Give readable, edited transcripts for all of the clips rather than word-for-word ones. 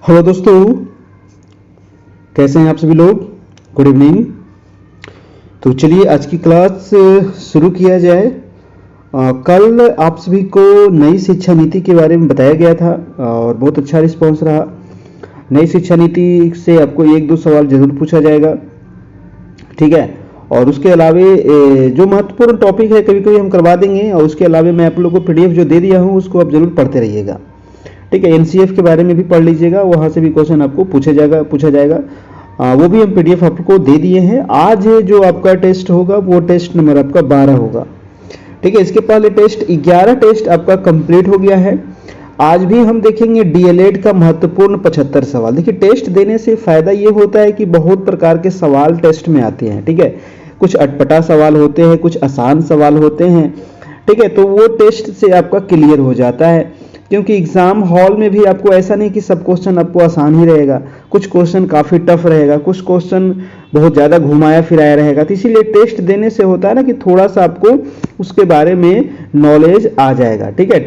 Hello दोस्तों, कैसे हैं आप सभी लोग। Good evening. तो चलिए आज की क्लास शुरू किया जाए। कल आप सभी को नई शिक्षा नीति के बारे में बताया गया था और बहुत अच्छा रिस्पांस रहा। नई शिक्षा नीति से आपको एक दो सवाल जरूर पूछा जाएगा, ठीक है। और उसके अलावे जो महत्वपूर्ण टॉपिक है कभी कभी हम करवा देंगे, और उसके अलावे मैं आप लोगों को पीडीएफ जो दे दिया हूँ उसको आप जरूर पढ़ते रहिएगा, ठीक है। एनसीएफ के बारे में भी पढ़ लीजिएगा, वहाँ से भी क्वेश्चन आपको पूछा जाएगा। वो भी हम पीडीएफ आपको दे दिए हैं। आज जो आपका टेस्ट होगा वो टेस्ट नंबर आपका 12 होगा, ठीक है। इसके पहले टेस्ट 11 टेस्ट आपका कंप्लीट हो गया है। आज भी हम देखेंगे डीएलएड का महत्वपूर्ण 75 सवाल। देखिए, टेस्ट देने से फायदा ये होता है कि बहुत प्रकार के सवाल टेस्ट में आते हैं, ठीक है। कुछ अटपटा सवाल होते हैं, कुछ आसान सवाल होते हैं, ठीक है। तो वो टेस्ट से आपका क्लियर हो जाता है, क्योंकि एग्जाम हॉल में भी आपको ऐसा नहीं कि सब क्वेश्चन आपको आसान ही रहेगा, कुछ क्वेश्चन काफी टफ रहेगा, कुछ क्वेश्चन बहुत ज्यादा घुमाया फिराया रहेगा। तो इसीलिए टेस्ट देने से होता है ना कि थोड़ा सा आपको उसके बारे में नॉलेज आ जाएगा, ठीक है।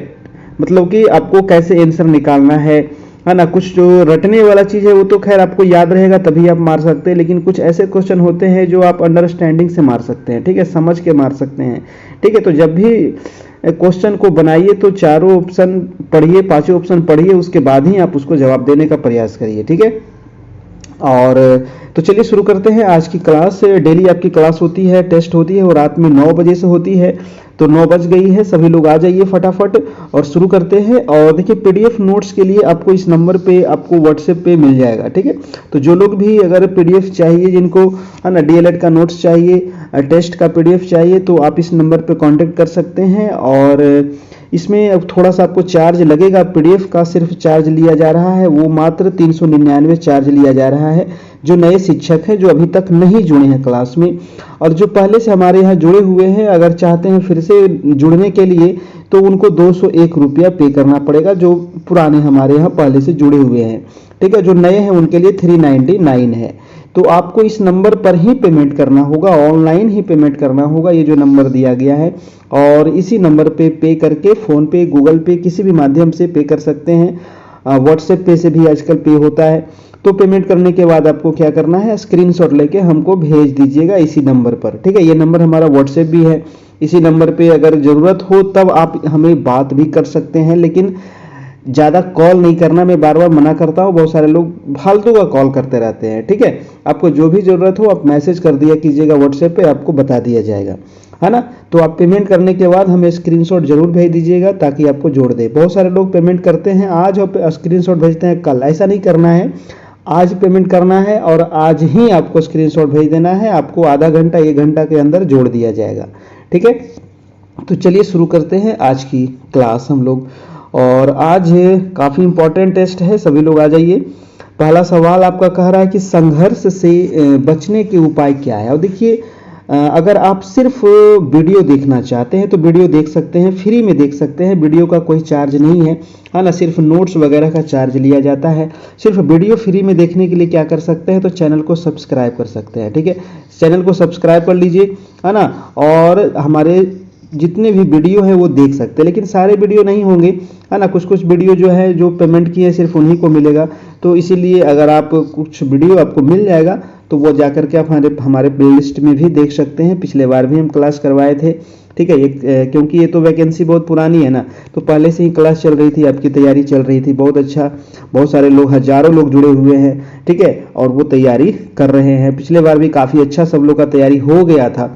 मतलब कि आपको कैसे आंसर निकालना है ना। कुछ जो रटने वाला चीज है वो तो खैर आपको याद रहेगा तभी आप मार सकते हैं, लेकिन कुछ ऐसे क्वेश्चन होते हैं जो आप अंडरस्टैंडिंग से मार सकते हैं, ठीक है, समझ के मार सकते हैं, ठीक है। तो जब भी क्वेश्चन को बनाइए तो चारों ऑप्शन पढ़िए, पांचों ऑप्शन पढ़िए, उसके बाद ही आप उसको जवाब देने का प्रयास करिए, ठीक है। और तो चलिए शुरू करते हैं आज की क्लास। डेली आपकी क्लास होती है, टेस्ट होती है, और रात में 9 बजे से होती है। तो 9 बज गई है, सभी लोग आ जाइए फटाफट और शुरू करते हैं। और देखिए, पीडीएफ नोट्स के लिए आपको इस नंबर पे आपको व्हाट्सएप पे मिल जाएगा, ठीक है। तो जो लोग भी अगर पीडीएफ चाहिए, जिनको है ना डीएलएड का नोट्स चाहिए, टेस्ट का पीडीएफ चाहिए, तो आप इस नंबर पे कांटेक्ट कर सकते हैं। और इसमें अब थोड़ा सा आपको चार्ज लगेगा। पीडीएफ का सिर्फ चार्ज लिया जा रहा है वो मात्र 399 चार्ज लिया जा रहा है। जो नए शिक्षक हैं, जो अभी तक नहीं जुड़े हैं क्लास में, और जो पहले से हमारे यहाँ जुड़े हुए हैं, अगर चाहते हैं फिर से जुड़ने के लिए तो उनको 201 रुपया पे करना पड़ेगा, जो पुराने हमारे यहाँ पहले से जुड़े हुए हैं, ठीक है। जो नए हैं उनके लिए 399 है। तो आपको इस नंबर पर ही पेमेंट करना होगा, ऑनलाइन ही पेमेंट करना होगा, ये जो नंबर दिया गया है। और इसी नंबर पे करके फोन पे, गूगल पे, किसी भी माध्यम से पे कर सकते हैं। व्हाट्सएप पे से भी आजकल पे होता है। तो पेमेंट करने के बाद आपको क्या करना है, स्क्रीनशॉट लेके हमको भेज दीजिएगा इसी नंबर पर, ठीक है। ये नंबर हमारा व्हाट्सएप भी है। इसी नंबर पे अगर जरूरत हो तब आप हमें बात भी कर सकते हैं, लेकिन ज़्यादा कॉल नहीं करना, मैं बार बार मना करता हूँ। बहुत सारे लोग फालतू का कॉल करते रहते हैं, ठीक है। आपको जो भी ज़रूरत हो आप मैसेज कर दिया कीजिएगा व्हाट्सएप पे, आपको बता दिया जाएगा, है ना। तो आप पेमेंट करने के बाद हमें स्क्रीनशॉट जरूर भेज दीजिएगा ताकि आपको जोड़ दे। बहुत सारे लोग पेमेंट करते हैं आज और स्क्रीनशॉट भेजते हैं कल। ऐसा नहीं करना है, आज पेमेंट करना है और आज ही आपको स्क्रीनशॉट भेज देना है। आपको आधा घंटा 1 घंटा के अंदर जोड़ दिया जाएगा, ठीक है। तो चलिए शुरू करते हैं आज की क्लास हम लोग। और आज काफ़ी इंपॉर्टेंट टेस्ट है, सभी लोग आ जाइए। पहला सवाल आपका कह रहा है कि संघर्ष से बचने के उपाय क्या है। और देखिए, अगर आप सिर्फ वीडियो देखना चाहते हैं तो वीडियो देख सकते हैं, फ्री में देख सकते हैं, वीडियो का कोई चार्ज नहीं है ना। सिर्फ नोट्स वगैरह का चार्ज लिया जाता है। सिर्फ वीडियो फ्री में देखने के लिए क्या कर सकते हैं, तो चैनल को सब्सक्राइब कर सकते हैं, ठीक है। चैनल को सब्सक्राइब कर लीजिए, है ना। और हमारे जितने भी वीडियो है वो देख सकते हैं, लेकिन सारे वीडियो नहीं होंगे, है ना। कुछ कुछ वीडियो जो है जो पेमेंट किए सिर्फ उन्हीं को मिलेगा। तो इसीलिए अगर आप कुछ वीडियो आपको मिल जाएगा तो वो जाकर के आप हमारे प्लेलिस्ट में भी देख सकते हैं। पिछले बार भी हम क्लास करवाए थे, ठीक है। क्योंकि ये तो वैकेंसी बहुत पुरानी है ना, तो पहले से ही क्लास चल रही थी, आपकी तैयारी चल रही थी। बहुत अच्छा, बहुत सारे लोग, हजारों लोग जुड़े हुए हैं, ठीक है, और वो तैयारी कर रहे हैं। पिछले बार भी काफ़ी अच्छा सब लोग का तैयारी हो गया था,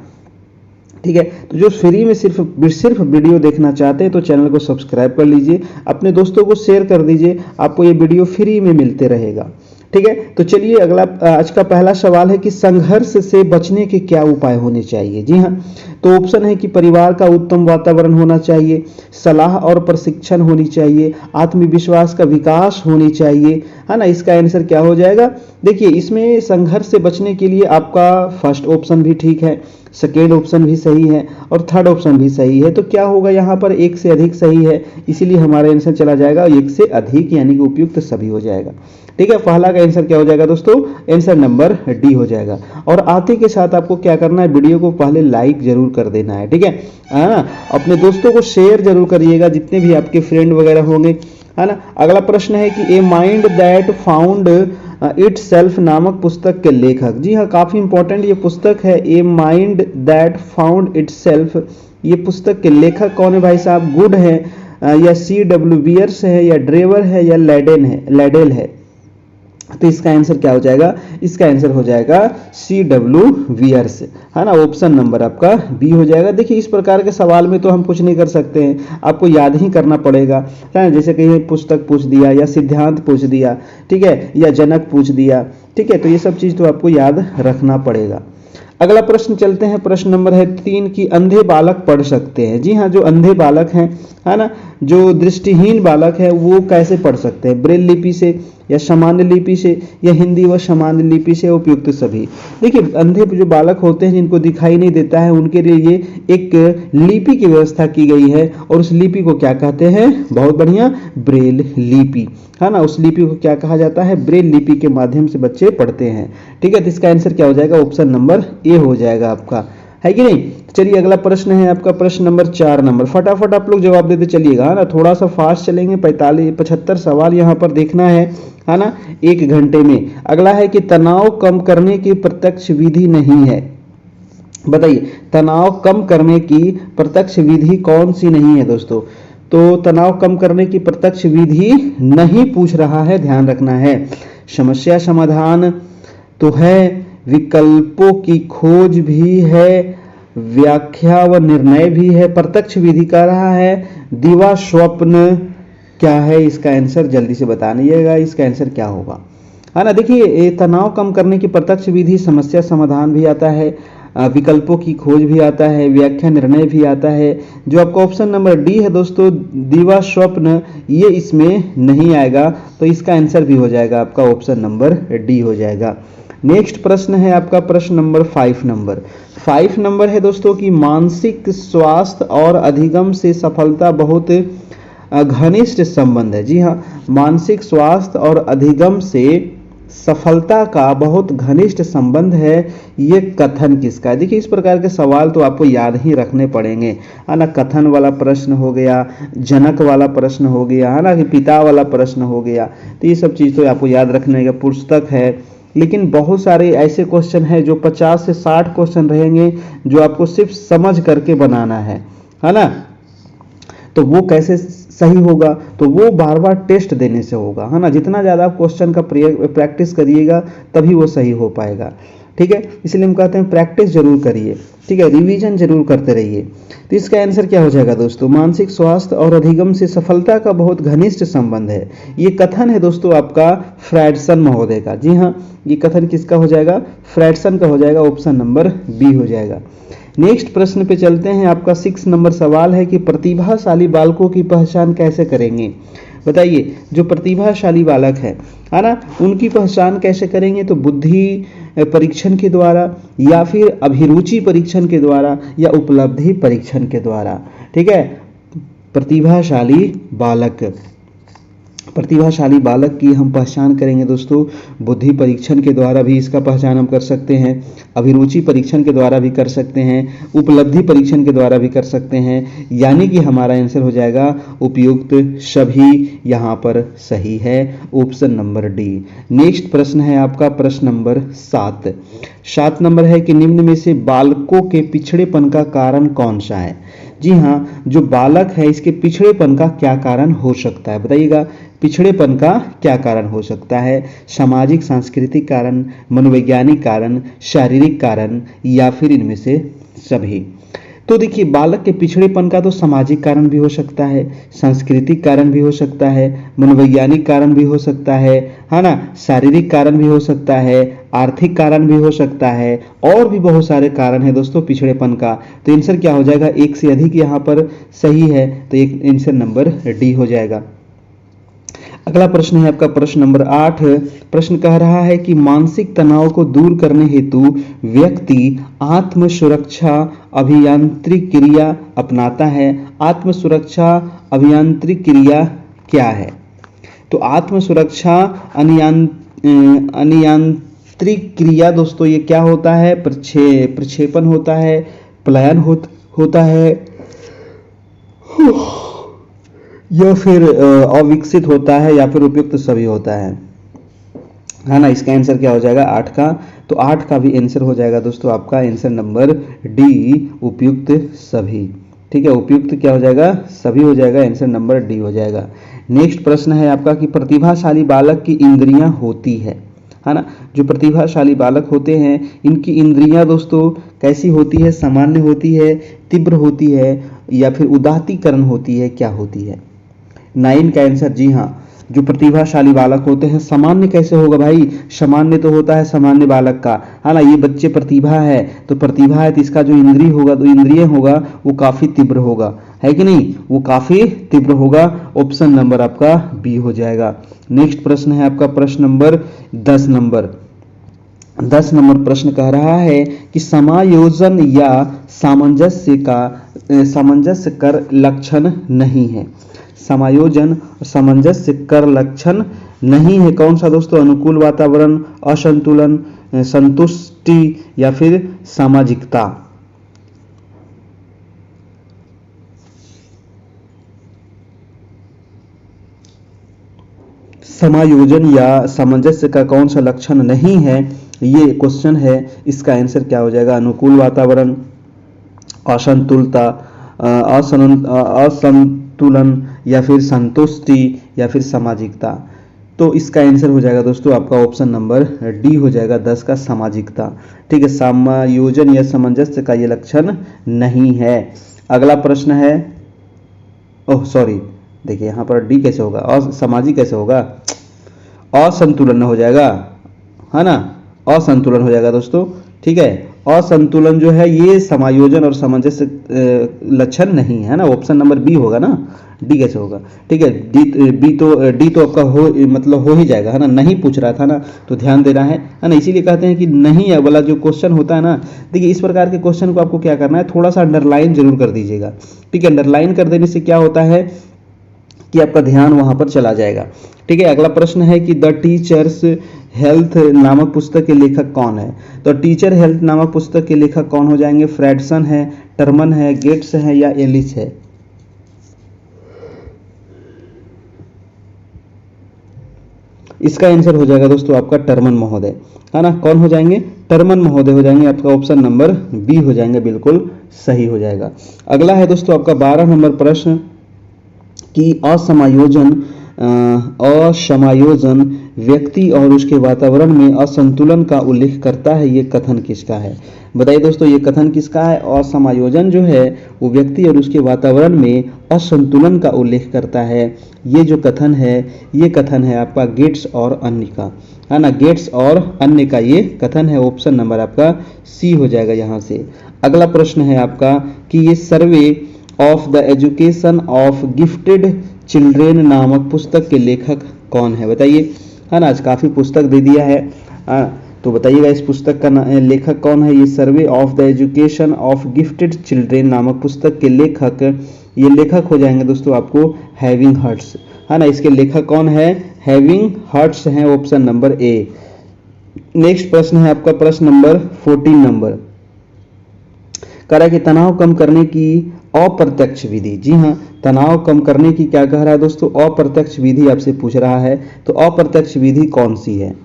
ठीक है। तो जो फ्री में सिर्फ वीडियो देखना चाहते हैं तो चैनल को सब्सक्राइब कर लीजिए, अपने दोस्तों को शेयर कर दीजिए, आपको ये वीडियो फ्री में मिलते रहेगा, ठीक है। तो चलिए अगला, आज का पहला सवाल है कि संघर्ष से बचने के क्या उपाय होने चाहिए। जी हाँ, तो ऑप्शन है कि परिवार का उत्तम वातावरण होना चाहिए, सलाह और प्रशिक्षण होनी चाहिए, आत्मविश्वास का विकास होनी चाहिए, है ना। इसका आंसर क्या हो जाएगा। देखिए, इसमें संघर्ष से बचने के लिए आपका फर्स्ट ऑप्शन भी ठीक है, सेकेंड ऑप्शन भी सही है और थर्ड ऑप्शन भी सही है। तो क्या होगा, यहाँ पर एक से अधिक सही है, इसीलिए हमारा आंसर चला जाएगा एक से अधिक, यानी कि उपयुक्त सभी हो जाएगा, ठीक है। पहला का आंसर क्या हो जाएगा दोस्तों, आंसर नंबर डी हो जाएगा। और आते के साथ आपको क्या करना है, वीडियो को पहले लाइक जरूर कर देना है, ठीक है। अपने दोस्तों को शेयर जरूर करिएगा, जितने भी आपके फ्रेंड वगैरह होंगे, है ना। अगला प्रश्न है कि a mind that found it self नामक पुस्तक के लेखक, जी हाँ काफी इंपॉर्टेंट ये पुस्तक है, a mind that found it self. ये पुस्तक के लेखक कौन है भाई साहब? गुड है या C.W. बियर्स है या ड्रेवर है या लैडेल है। तो इसका आंसर क्या हो जाएगा? इसका आंसर हो जाएगा C.W. बियर्स, है ना। ऑप्शन नंबर आपका बी हो जाएगा। देखिए इस प्रकार के सवाल में तो हम कुछ नहीं कर सकते हैं, आपको याद ही करना पड़ेगा, है ना। जैसे कहीं पुस्तक पूछ दिया या सिद्धांत पूछ दिया, ठीक है, या जनक पूछ दिया, ठीक है, तो ये सब चीज तो आपको याद रखना पड़ेगा। अगला प्रश्न चलते हैं, प्रश्न नंबर है 3 की अंधे बालक पढ़ सकते हैं। जी हाँ, जो अंधे बालक हैं, है ना, जो दृष्टिहीन बालक है वो कैसे पढ़ सकते हैं? ब्रेल लिपि से या सामान्य लिपि से या हिंदी व सामान्य लिपि से, उपयुक्त सभी। देखिए अंधे जो बालक होते हैं जिनको दिखाई नहीं देता है उनके लिए ये एक लिपि की व्यवस्था की गई है और उस लिपि को क्या कहते हैं? बहुत बढ़िया, ब्रेल लिपि, है ना। उस लिपि को क्या कहा जाता है? ब्रेल लिपि के माध्यम से बच्चे पढ़ते हैं, ठीक है। तो इसका आंसर क्या हो जाएगा? ऑप्शन नंबर ए हो जाएगा आपका, है कि नहीं। चलिए अगला प्रश्न है आपका प्रश्न नंबर 4 नंबर, फटाफट आप लोग जवाब देते चलिएगा, है ना, थोड़ा सा फास्ट चलेंगे। 75 सवाल यहाँ पर देखना है ना, 1 घंटे में। अगला है कि तनाव कम करने की प्रत्यक्ष विधि नहीं है। बताइए तनाव कम करने की प्रत्यक्ष विधि कौन सी नहीं है दोस्तों? तो तनाव कम करने की प्रत्यक्ष विधि नहीं पूछ रहा है, ध्यान रखना है। समस्या समाधान तो है, विकल्पों की खोज भी है, व्याख्या व निर्णय भी है, प्रत्यक्ष विधि कह रहा है, दिवा स्वप्न क्या है? इसका आंसर जल्दी से बताइएगा, इसका आंसर क्या होगा, है ना। देखिए तनाव कम करने की प्रत्यक्ष विधि, समस्या समाधान भी आता है, विकल्पों की खोज भी आता है, व्याख्या निर्णय भी आता है। जो आपका ऑप्शन नंबर डी है दोस्तों, दिवा स्वप्न, ये इसमें नहीं आएगा, तो इसका आंसर भी हो जाएगा आपका ऑप्शन नंबर डी हो जाएगा। नेक्स्ट प्रश्न है आपका प्रश्न नंबर 5 नंबर है दोस्तों कि मानसिक स्वास्थ्य और अधिगम से सफलता बहुत घनिष्ठ संबंध है। जी हाँ, मानसिक स्वास्थ्य और अधिगम से सफलता का बहुत घनिष्ठ संबंध है। ये कथन किसका है? देखिए इस प्रकार के सवाल तो आपको याद ही रखने पड़ेंगे, है ना। कथन वाला प्रश्न हो गया, जनक वाला प्रश्न हो गया, है ना, कि पिता वाला प्रश्न हो गया, तो ये सब चीज तो आपको याद रखने का। पुस्तक है, लेकिन बहुत सारे ऐसे क्वेश्चन है जो 50 से 60 क्वेश्चन रहेंगे जो आपको सिर्फ समझ करके बनाना है ना। तो वो कैसे सही होगा? तो वो बार बार टेस्ट देने से होगा, है ना। जितना ज़्यादा आप क्वेश्चन का प्रैक्टिस करिएगा तभी वो सही हो पाएगा, ठीक है। इसलिए हम कहते हैं प्रैक्टिस जरूर करिए, ठीक है, रिवीजन जरूर करते रहिए। तो इसका आंसर क्या हो जाएगा दोस्तों? मानसिक स्वास्थ्य और अधिगम से सफलता का बहुत घनिष्ठ संबंध है। ये कथन है दोस्तों आपका फ्रैडसन महोदय का। जी हाँ, ये कथन किसका हो जाएगा? फ्रैडसन का हो जाएगा, ऑप्शन नंबर बी हो जाएगा। नेक्स्ट प्रश्न पे चलते हैं। आपका 6 नंबर सवाल है कि प्रतिभाशाली बालकों की पहचान कैसे करेंगे? बताइए जो प्रतिभाशाली बालक है ना, उनकी पहचान कैसे करेंगे? तो बुद्धि परीक्षण के द्वारा या फिर अभिरुचि परीक्षण के द्वारा या उपलब्धि परीक्षण के द्वारा, ठीक है। प्रतिभाशाली बालक की हम पहचान करेंगे दोस्तों बुद्धि परीक्षण के द्वारा भी इसका पहचान हम कर सकते हैं, अभिरुचि परीक्षण के द्वारा भी कर सकते हैं, उपलब्धि परीक्षण के द्वारा भी कर सकते हैं। यानी कि हमारा आंसर हो जाएगा उपयुक्त सभी, यहाँ पर सही है, ऑप्शन नंबर डी। नेक्स्ट प्रश्न है आपका प्रश्न नंबर 7 नंबर है कि निम्न में से बालकों के पिछड़ेपन का कारण कौन सा है? जी हाँ, जो बालक है इसके पिछड़ेपन का क्या कारण हो सकता है? बताइएगा पिछड़ेपन का क्या कारण हो सकता है? सामाजिक सांस्कृतिक कारण, मनोवैज्ञानिक कारण, शारीरिक कारण या फिर इनमें से सभी। तो देखिए बालक के पिछड़ेपन का तो सामाजिक कारण भी हो सकता है, सांस्कृतिक कारण भी हो सकता है, मनोवैज्ञानिक कारण भी हो सकता है ना, शारीरिक कारण भी हो सकता है, आर्थिक कारण भी हो सकता है, और भी बहुत सारे कारण है दोस्तों पिछड़ेपन का। तो आंसर क्या हो जाएगा? एक से अधिक यहाँ पर सही है, तो एक आंसर नंबर डी हो जाएगा। अगला प्रश्न है आपका प्रश्न नंबर 8। प्रश्न कह रहा है कि मानसिक तनाव को दूर करने हेतु व्यक्ति आत्म सुरक्षा अभियांत्रिक क्रिया अपनाता है। आत्म सुरक्षा अभियांत्रिक क्रिया क्या है? तो आत्म सुरक्षा अनियांत्रिक क्रिया दोस्तों ये क्या होता है? प्रक्षेपण होता है, पलायन होता है, या फिर अविकसित होता है या फिर उपयुक्त सभी होता है ना। इसका आंसर क्या हो जाएगा 8 का। तो 8 का भी आंसर हो जाएगा दोस्तों आपका आंसर नंबर डी, उपयुक्त सभी। ठीक है, उपयुक्त क्या हो जाएगा, सभी हो जाएगा, आंसर नंबर डी हो जाएगा। नेक्स्ट प्रश्न है आपका कि प्रतिभाशाली बालक की इंद्रियां होती है ना। जो प्रतिभाशाली बालक होते हैं इनकी इंद्रियां दोस्तों कैसी होती है, सामान्य होती है, तीव्र होती है या फिर उदात्तीकरण होती है, क्या होती है। 9 का आंसर जी हाँ, जो प्रतिभाशाली बालक होते हैं सामान्य कैसे होगा भाई, सामान्य तो होता है सामान्य बालक का, है ना। ये बच्चे प्रतिभा है तो प्रतिभा है तो इसका जो इंद्रिय होगा तो इंद्रिय होगा वो काफी तीव्र होगा, है कि नहीं, वो काफी तीव्र होगा। ऑप्शन नंबर आपका बी हो जाएगा। नेक्स्ट प्रश्न है आपका प्रश्न नंबर 10 नंबर। 10 नंबर प्रश्न कह रहा है कि समायोजन या सामंजस्य कर लक्षण नहीं है। समायोजन और सामंजस्य कर लक्षण नहीं है, कौन सा दोस्तों, अनुकूल वातावरण, असंतुलन, संतुष्टि या फिर सामाजिकता। समायोजन या सामंजस्य का कौन सा लक्षण नहीं है, ये क्वेश्चन है। इसका आंसर क्या हो जाएगा, अनुकूल वातावरण, असंतुलता, असंतुलन या फिर संतुष्टि या फिर सामाजिकता। तो इसका आंसर हो जाएगा दोस्तों आपका ऑप्शन नंबर डी हो जाएगा 10 का, सामाजिकता। ठीक है, समायोजन या सामंजस्य का ये लक्षण नहीं है। अगला प्रश्न है, ओह सॉरी, देखिए यहाँ पर डी कैसे होगा, असामाजिक कैसे होगा, असंतुलन हो जाएगा, है ना, असंतुलन हो जाएगा दोस्तों। ठीक है, असंतुलन जो है ये समायोजन और सामंजस्य लक्षण नहीं है ना, ऑप्शन नंबर बी होगा ना, डी कैसे होगा। ठीक है, डी तो आपका हो ही जाएगा, है ना, नहीं पूछ रहा था ना तो ध्यान देना है ना, इसीलिए कहते हैं कि नहीं वाला जो क्वेश्चन होता है ना, देखिए इस प्रकार के क्वेश्चन को आपको क्या करना है, थोड़ा सा अंडरलाइन जरूर कर दीजिएगा। ठीक है, अंडरलाइन कर देने से क्या होता है कि आपका ध्यान वहां पर चला जाएगा। ठीक है, अगला प्रश्न है कि द टीचर्स हेल्थ नामक पुस्तक के लेखक कौन है। तो टीचर हेल्थ नामक पुस्तक के लेखक कौन हो जाएंगे, फ्रेडसन है, टर्मन है, गेट्स है या एलिस है। इसका आंसर हो जाएगा दोस्तों आपका टर्मन महोदय, है ना, कौन हो जाएंगे, टर्मन महोदय हो जाएंगे, आपका ऑप्शन नंबर बी हो जाएंगे, बिल्कुल सही हो जाएगा। अगला है दोस्तों आपका 12 नंबर प्रश्न कि असमायोजन व्यक्ति और उसके वातावरण में असंतुलन का उल्लेख करता है, ये कथन किसका है। बताइए दोस्तों ये कथन किसका है। असमायोजन जो है वो व्यक्ति और उसके वातावरण में असंतुलन का उल्लेख करता है। ये जो कथन है ये कथन है आपका गेट्स और अन्य का, है ना, गेट्स और अन्य का ये कथन है। ऑप्शन नंबर आपका सी हो जाएगा यहाँ से। अगला प्रश्न है आपका कि ये survey of the education of gifted children नामक पुस्तक के लेखक कौन है। बताइए, है ना, आज काफी पुस्तक दे दिया है, तो बताइएगा इस पुस्तक का लेखक कौन है। ये survey of the education of gifted children नामक पुस्तक के लेखक, ये लेखक हो जाएंगे दोस्तों आपको हैविंग हर्ट्स, है ना, इसके लेखक कौन है, हैविंग हर्ट्स हैं, ऑप्शन नंबर ए। नेक्स्ट प्रश्न है आपका प्रश्न नंबर 14 नंबर, कह रहा है कि तनाव कम करने की अप्रत्यक्ष विधि। जी हाँ, तनाव कम करने की क्या कह रहा है दोस्तों, अप्रत्यक्ष विधि आपसे पूछ रहा है। तो अप्रत्यक्ष विधि कौन सी है,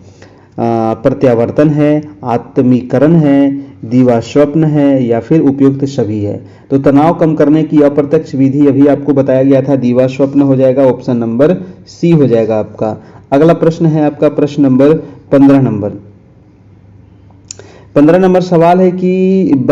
प्रत्यावर्तन है, आत्मीकरण है, दीवास्वप्न है या फिर उपयुक्त सभी है। तो तनाव कम करने की अप्रत्यक्ष विधि अभी आपको बताया गया था, दीवास्वप्न हो जाएगा, ऑप्शन नंबर सी हो जाएगा आपका। अगला प्रश्न है आपका प्रश्न नंबर 15 नंबर। 15 नंबर सवाल है कि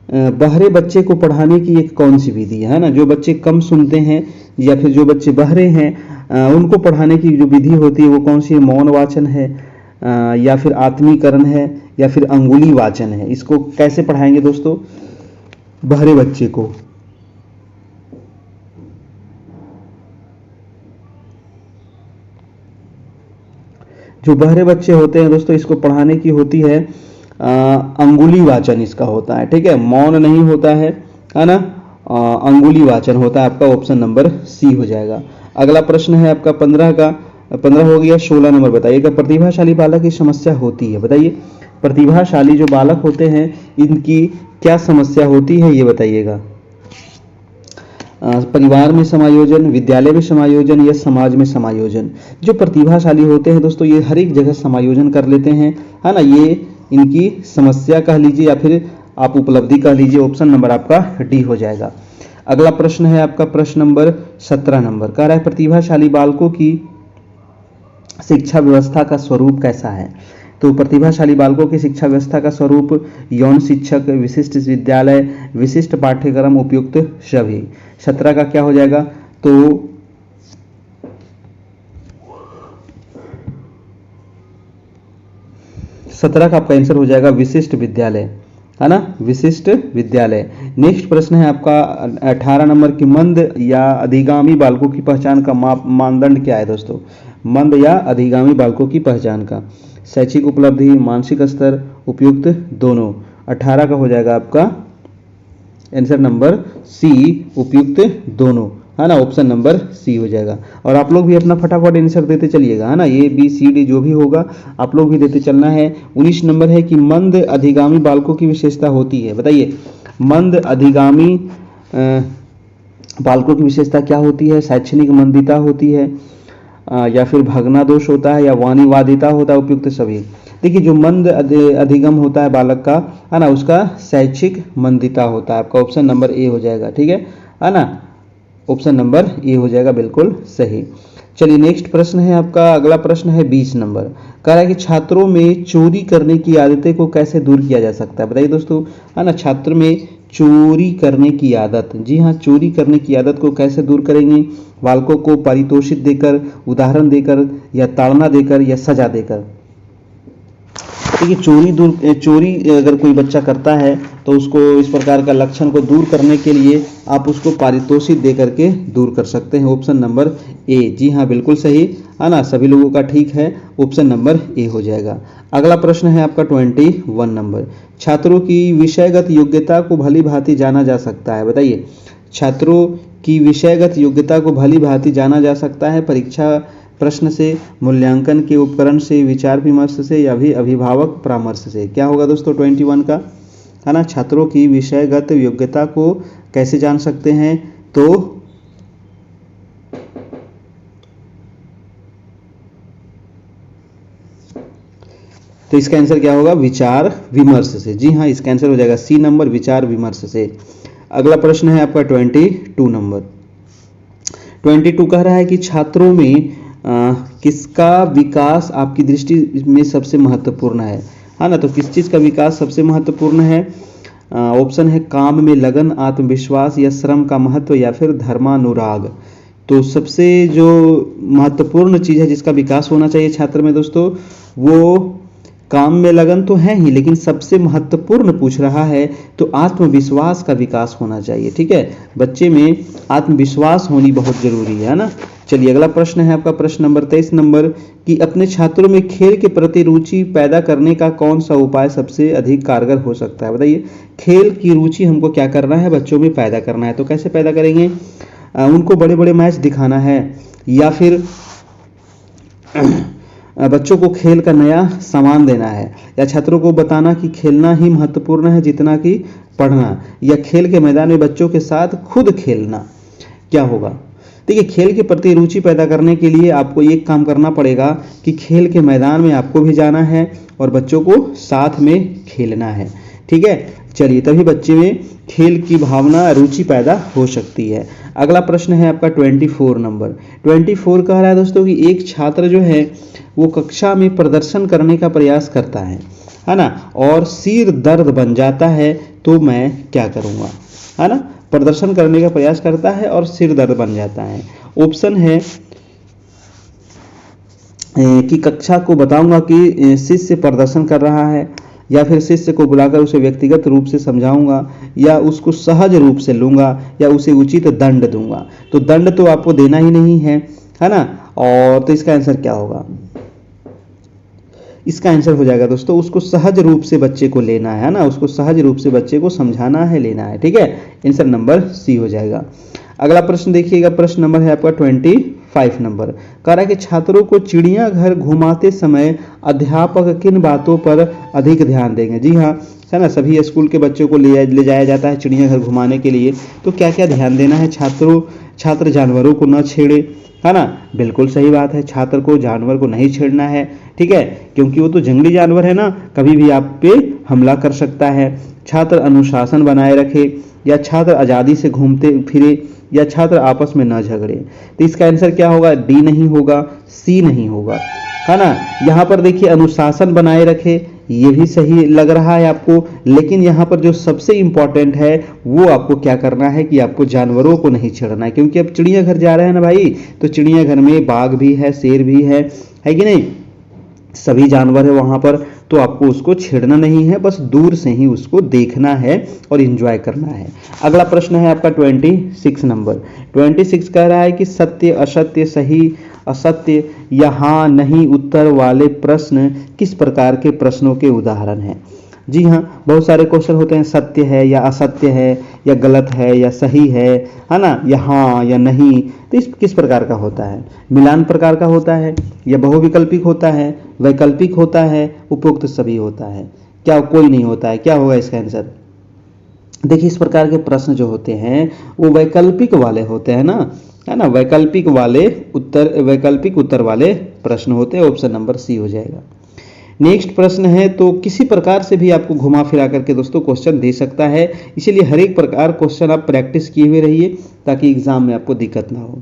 बहरे बच्चे को पढ़ाने की एक कौन सी विधि है ना, जो बच्चे कम सुनते हैं या फिर जो बच्चे बहरे हैं उनको पढ़ाने की जो विधि होती है वो कौन सी है, मौन वाचन है या फिर आत्मीकरण है या फिर अंगुली वाचन है। इसको कैसे पढ़ाएंगे दोस्तों बहरे बच्चे को। जो बहरे बच्चे होते हैं दोस्तों इसको पढ़ाने की होती है अंगुली वाचन इसका होता है। ठीक है, मौन नहीं होता है ना, अंगुली वाचन होता है, आपका ऑप्शन नंबर सी हो जाएगा। अगला प्रश्न है आपका 15 हो गया। 16 नंबर बताइएगा, प्रतिभाशाली बालक की समस्या होती है। बताइए, प्रतिभाशाली जो बालक होते हैं इनकी क्या समस्या होती है ये बताइएगा। परिवार में समायोजन, विद्यालय में समायोजन या समाज में समायोजन। जो प्रतिभाशाली होते हैं दोस्तों ये हर एक जगह समायोजन कर लेते हैं, है ना। ये इनकी समस्या कह लीजिए या फिर आप उपलब्धि कह लीजिए। ऑप्शन नंबर आपका डी हो जाएगा। अगला प्रश्न है आपका प्रश्न नंबर 17 नंबर, कह रहा है प्रतिभाशाली बालकों की शिक्षा व्यवस्था का स्वरूप कैसा है। तो प्रतिभाशाली बालकों की शिक्षा व्यवस्था का स्वरूप यौन शिक्षक, विशिष्ट विद्यालय, विशिष्ट पाठ्यक्रम, उपयुक्त सभी। 17 का क्या हो जाएगा, तो सत्रह का आपका आंसर हो जाएगा विशिष्ट विद्यालय, है ना, विशिष्ट विद्यालय। नेक्स्ट प्रश्न है आपका 18 नंबर की मंद या अधिगामी बालकों की पहचान का मानदंड क्या है दोस्तों। मंद या अधिगामी बालकों की पहचान का शैक्षिक उपलब्धि, मानसिक स्तर, उपयुक्त दोनों। 18 का हो जाएगा आपका आंसर नंबर सी, उपयुक्त दोनों, है ना। ऑप्शन नंबर सी हो जाएगा। और आप लोग भी अपना फटाफट आंसर देते चलिएगा, है ना। ए बी सी डी जो भी होगा आप लोग भी देते चलना है। 19 नंबर है कि मंद अधिगामी बालकों की विशेषता होती है, बताइए। मंद अधिगामी बालकों की विशेषता क्या होती है। शैक्षणिक मंदिता होती है, या फिर भगना दोष होता है, या वाणीवादिता होता है, उपयुक्त सभी। देखिए जो मंद अधिगम होता है बालक का, है ना, उसका शैक्षिक मंदिता होता है। आपका ऑप्शन नंबर ए हो जाएगा, ठीक है ना। ऑप्शन नंबर ए हो जाएगा, बिल्कुल सही। चलिए नेक्स्ट प्रश्न है आपका, अगला प्रश्न है 20 नंबर, कह रहा है कि छात्रों में चोरी करने की आदतें को कैसे दूर किया जा सकता है, बताइए दोस्तों, है ना। छात्र में चोरी करने की आदत, जी हाँ, चोरी करने की आदत को कैसे दूर करेंगे। बालकों को पारितोषिक देकर, उदाहरण देकर, या ताड़ना देकर, या सजा देकर। देखिए चोरी अगर कोई बच्चा करता है तो उसको इस प्रकार का लक्षण को दूर करने के लिए आप उसको पारितोषिक दे करके दूर कर सकते हैं। ऑप्शन नंबर ए, जी हाँ, बिल्कुल सही, है ना, सभी लोगों का ठीक है। ऑप्शन नंबर ए हो जाएगा। अगला प्रश्न है आपका 21 नंबर, छात्रों की विषयगत योग्यता को भली भांति जाना जा सकता है, बताइए। छात्रों की विषयगत योग्यता को भली भांति जाना जा सकता है परीक्षा प्रश्न से, मूल्यांकन के उपकरण से, विचार विमर्श से, या भी अभिभावक परामर्श से। क्या होगा दोस्तों 21 का, है ना। छात्रों की विषयगत योग्यता को कैसे जान सकते हैं, तो इसका आंसर क्या होगा, विचार विमर्श से। जी हाँ, इसका आंसर हो जाएगा सी नंबर, विचार विमर्श से। अगला प्रश्न है आपका 22 नंबर। 22 कह रहा है कि छात्रों में किसका विकास आपकी दृष्टि में सबसे महत्वपूर्ण है ना। तो किस चीज का विकास सबसे महत्वपूर्ण है। ऑप्शन है काम में लगन, आत्मविश्वास, या श्रम का महत्व, या फिर धर्मानुराग। तो सबसे जो महत्वपूर्ण चीज है जिसका विकास होना चाहिए छात्र में दोस्तों, वो काम में लगन तो है ही, लेकिन सबसे महत्वपूर्ण पूछ रहा है तो आत्मविश्वास का विकास होना चाहिए, ठीक है। बच्चे में आत्मविश्वास होनी बहुत जरूरी है ना। चलिए अगला प्रश्न है आपका प्रश्न नंबर 23 नंबर, कि अपने छात्रों में खेल के प्रति रुचि पैदा करने का कौन सा उपाय सबसे अधिक कारगर हो सकता है, बताइए। खेल की रुचि हमको क्या करना है, बच्चों में पैदा करना है। तो कैसे पैदा करेंगे, उनको बड़े बड़े मैच दिखाना है, या फिर बच्चों को खेल का नया सामान देना है, या छात्रों को बताना कि खेलना ही महत्वपूर्ण है जितना कि पढ़ना, या खेल के मैदान में बच्चों के साथ खुद खेलना। क्या होगा, देखिए खेल के प्रति रुचि पैदा करने के लिए आपको एक काम करना पड़ेगा कि खेल के मैदान में आपको भी जाना है और बच्चों को साथ में खेलना है, ठीक है। चलिए तभी बच्चे में खेल की भावना, रुचि पैदा हो सकती है। अगला प्रश्न है आपका 24 नंबर। 24 कह रहा है दोस्तों कि एक छात्र जो है वो कक्षा में प्रदर्शन करने का प्रयास करता है ना, और सिर दर्द बन जाता है, तो मैं क्या करूँगा, है ना। प्रदर्शन करने का प्रयास करता है और सिर दर्द बन जाता है। ऑप्शन है कि कक्षा को बताऊंगा कि शिष्य प्रदर्शन कर रहा है, या फिर शिष्य को बुलाकर उसे व्यक्तिगत रूप से समझाऊंगा, या उसको सहज रूप से लूंगा, या उसे उचित दंड दूंगा। तो दंड तो आपको देना ही नहीं है ना। और तो इसका आंसर क्या होगा, इसका आंसर हो जाएगा दोस्तों, उसको सहज रूप से बच्चे को लेना है ना, उसको सहज रूप से बच्चे को समझाना है, लेना है, ठीक है। आंसर नंबर सी हो जाएगा। अगला प्रश्न देखिएगा, प्रश्न नंबर है आपका 25 नंबर। कह रहा है कि छात्रों को चिड़ियाघर घुमाते समय अध्यापक किन बातों पर अधिक ध्यान देंगे। जी हाँ, है ना, सभी स्कूल के बच्चों को ले जाया जाता है चिड़ियाघर घुमाने के लिए। तो क्या क्या ध्यान देना है, छात्र जानवरों को न छेड़े, है ना, बिल्कुल सही बात है, छात्र को जानवर को नहीं छेड़ना है, ठीक है, क्योंकि वो तो जंगली जानवर है ना, कभी भी आप पे हमला कर सकता है। छात्र अनुशासन बनाए रखे, या छात्र आज़ादी से घूमते फिरे, या छात्र आपस में न झगड़े। तो इसका आंसर क्या होगा, डी नहीं होगा, सी नहीं होगा, है ना। यहाँ पर देखिए अनुशासन बनाए रखे, ये भी सही लग रहा है आपको, लेकिन यहाँ पर जो सबसे इंपॉर्टेंट है वो आपको क्या करना है कि आपको जानवरों को नहीं छेड़ना है, क्योंकि अब चिड़ियाघर जा रहे हैं ना भाई, तो चिड़ियाघर में बाघ भी है, शेर भी है कि नहीं, सभी जानवर है वहां पर, तो आपको उसको छेड़ना नहीं है, बस दूर से ही उसको देखना है और एंजॉय करना है। अगला प्रश्न है आपका 26 नंबर। 26 कह रहा है कि सत्य असत्य सही असत्य या हाँ नहीं उत्तर वाले प्रश्न किस प्रकार के प्रश्नों के उदाहरण हैं। जी हाँ, बहुत सारे क्वेश्चन होते हैं, सत्य है या असत्य है, या गलत है या सही है ना, या हाँ या नहीं। तो इस किस प्रकार का होता है, मिलान प्रकार का होता है, या बहुविकल्पिक होता है, वैकल्पिक होता है, उपयुक्त सभी होता है, क्या कोई नहीं होता है, क्या होगा इसका आंसर। देखिए इस प्रकार के प्रश्न जो होते हैं वो वैकल्पिक वाले होते हैं ना, है ना, वैकल्पिक उत्तर वाले प्रश्न होते हैं, ऑप्शन नंबर सी हो जाएगा। नेक्स्ट प्रश्न है, तो किसी प्रकार से भी आपको घुमा फिरा करके दोस्तों क्वेश्चन दे सकता है, इसीलिए हर एक प्रकार क्वेश्चन आप प्रैक्टिस किए हुए रहिए ताकि एग्जाम में आपको दिक्कत ना हो।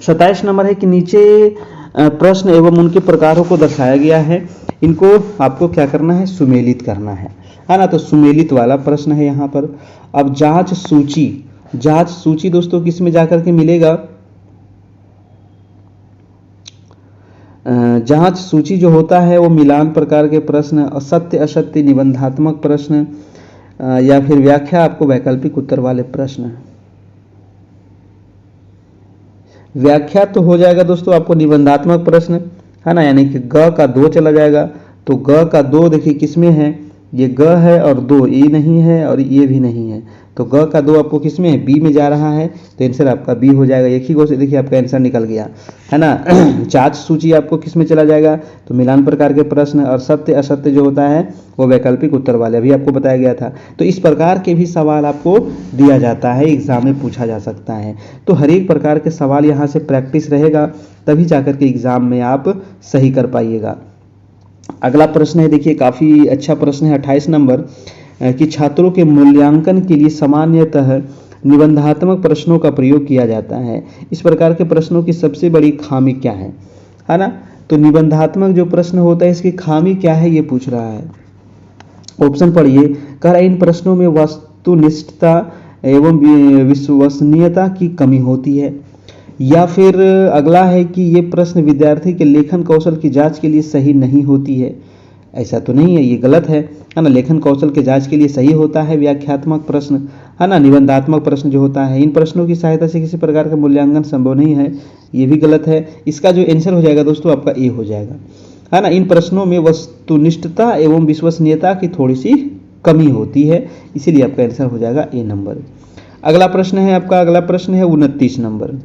27 नंबर है कि नीचे प्रश्न एवं उनके प्रकारों को दर्शाया गया है, इनको आपको क्या करना है, सुमेलित करना है ना। तो सुमेलित वाला प्रश्न है यहाँ पर। अब जांच सूची दोस्तों किस में जाकर के मिलेगा, जांच सूची जो होता है वो मिलान प्रकार के प्रश्न, असत्य असत्य निबंधात्मक प्रश्न, या फिर व्याख्या आपको वैकल्पिक उत्तर वाले प्रश्न। व्याख्या तो हो जाएगा दोस्तों आपको निबंधात्मक प्रश्न, है ना, यानी कि ग का 2 चला जाएगा। तो ग का 2 देखिए किसमें है, ये ग है और 2 ये नहीं है और ये भी नहीं है, तो ग का 2 आपको किसमें है, बी में जा रहा है, तो आंसर आपका बी हो जाएगा। एक ही गो से देखिए आपका आंसर निकल गया, है ना। जांच सूची आपको किसमें चला जाएगा, तो मिलान प्रकार के प्रश्न, और सत्य असत्य जो होता है वो वैकल्पिक उत्तर वाले, अभी आपको बताया गया था। तो इस प्रकार के भी सवाल आपको दिया जाता है, एग्जाम में पूछा जा सकता है। तो हर एक प्रकार के सवाल यहाँ से प्रैक्टिस रहेगा, तभी जाकर के एग्जाम में आप सही कर पाइएगा। अगला प्रश्न है, देखिए काफी अच्छा प्रश्न है, 28 नंबर, कि छात्रों के मूल्यांकन के लिए सामान्यतः निबंधात्मक प्रश्नों का प्रयोग किया जाता है, इस प्रकार के प्रश्नों की सबसे बड़ी खामी क्या है ना। तो निबंधात्मक जो प्रश्न होता है इसकी खामी क्या है ये पूछ रहा है। ऑप्शन पढ़िए, कह रहा है इन प्रश्नों में वस्तुनिष्ठता एवं विश्वसनीयता की कमी होती है, या फिर अगला है कि ये प्रश्न विद्यार्थी के लेखन कौशल की जांच के लिए सही नहीं होती है। ऐसा तो नहीं है, ये गलत है ना, लेखन कौशल के जांच के लिए सही होता है व्याख्यात्मक प्रश्न, है ना, निबंधात्मक प्रश्न जो होता है, इन प्रश्नों की सहायता से किसी प्रकार का मूल्यांकन संभव नहीं है, ये भी गलत है। इसका जो आंसर हो जाएगा दोस्तों आपका ए हो जाएगा, है ना। इन प्रश्नों में वस्तुनिष्ठता एवं विश्वसनीयता की थोड़ी सी कमी होती है, इसीलिए आपका आंसर हो जाएगा ए नंबर। अगला प्रश्न है आपका, अगला प्रश्न है 29 नंबर।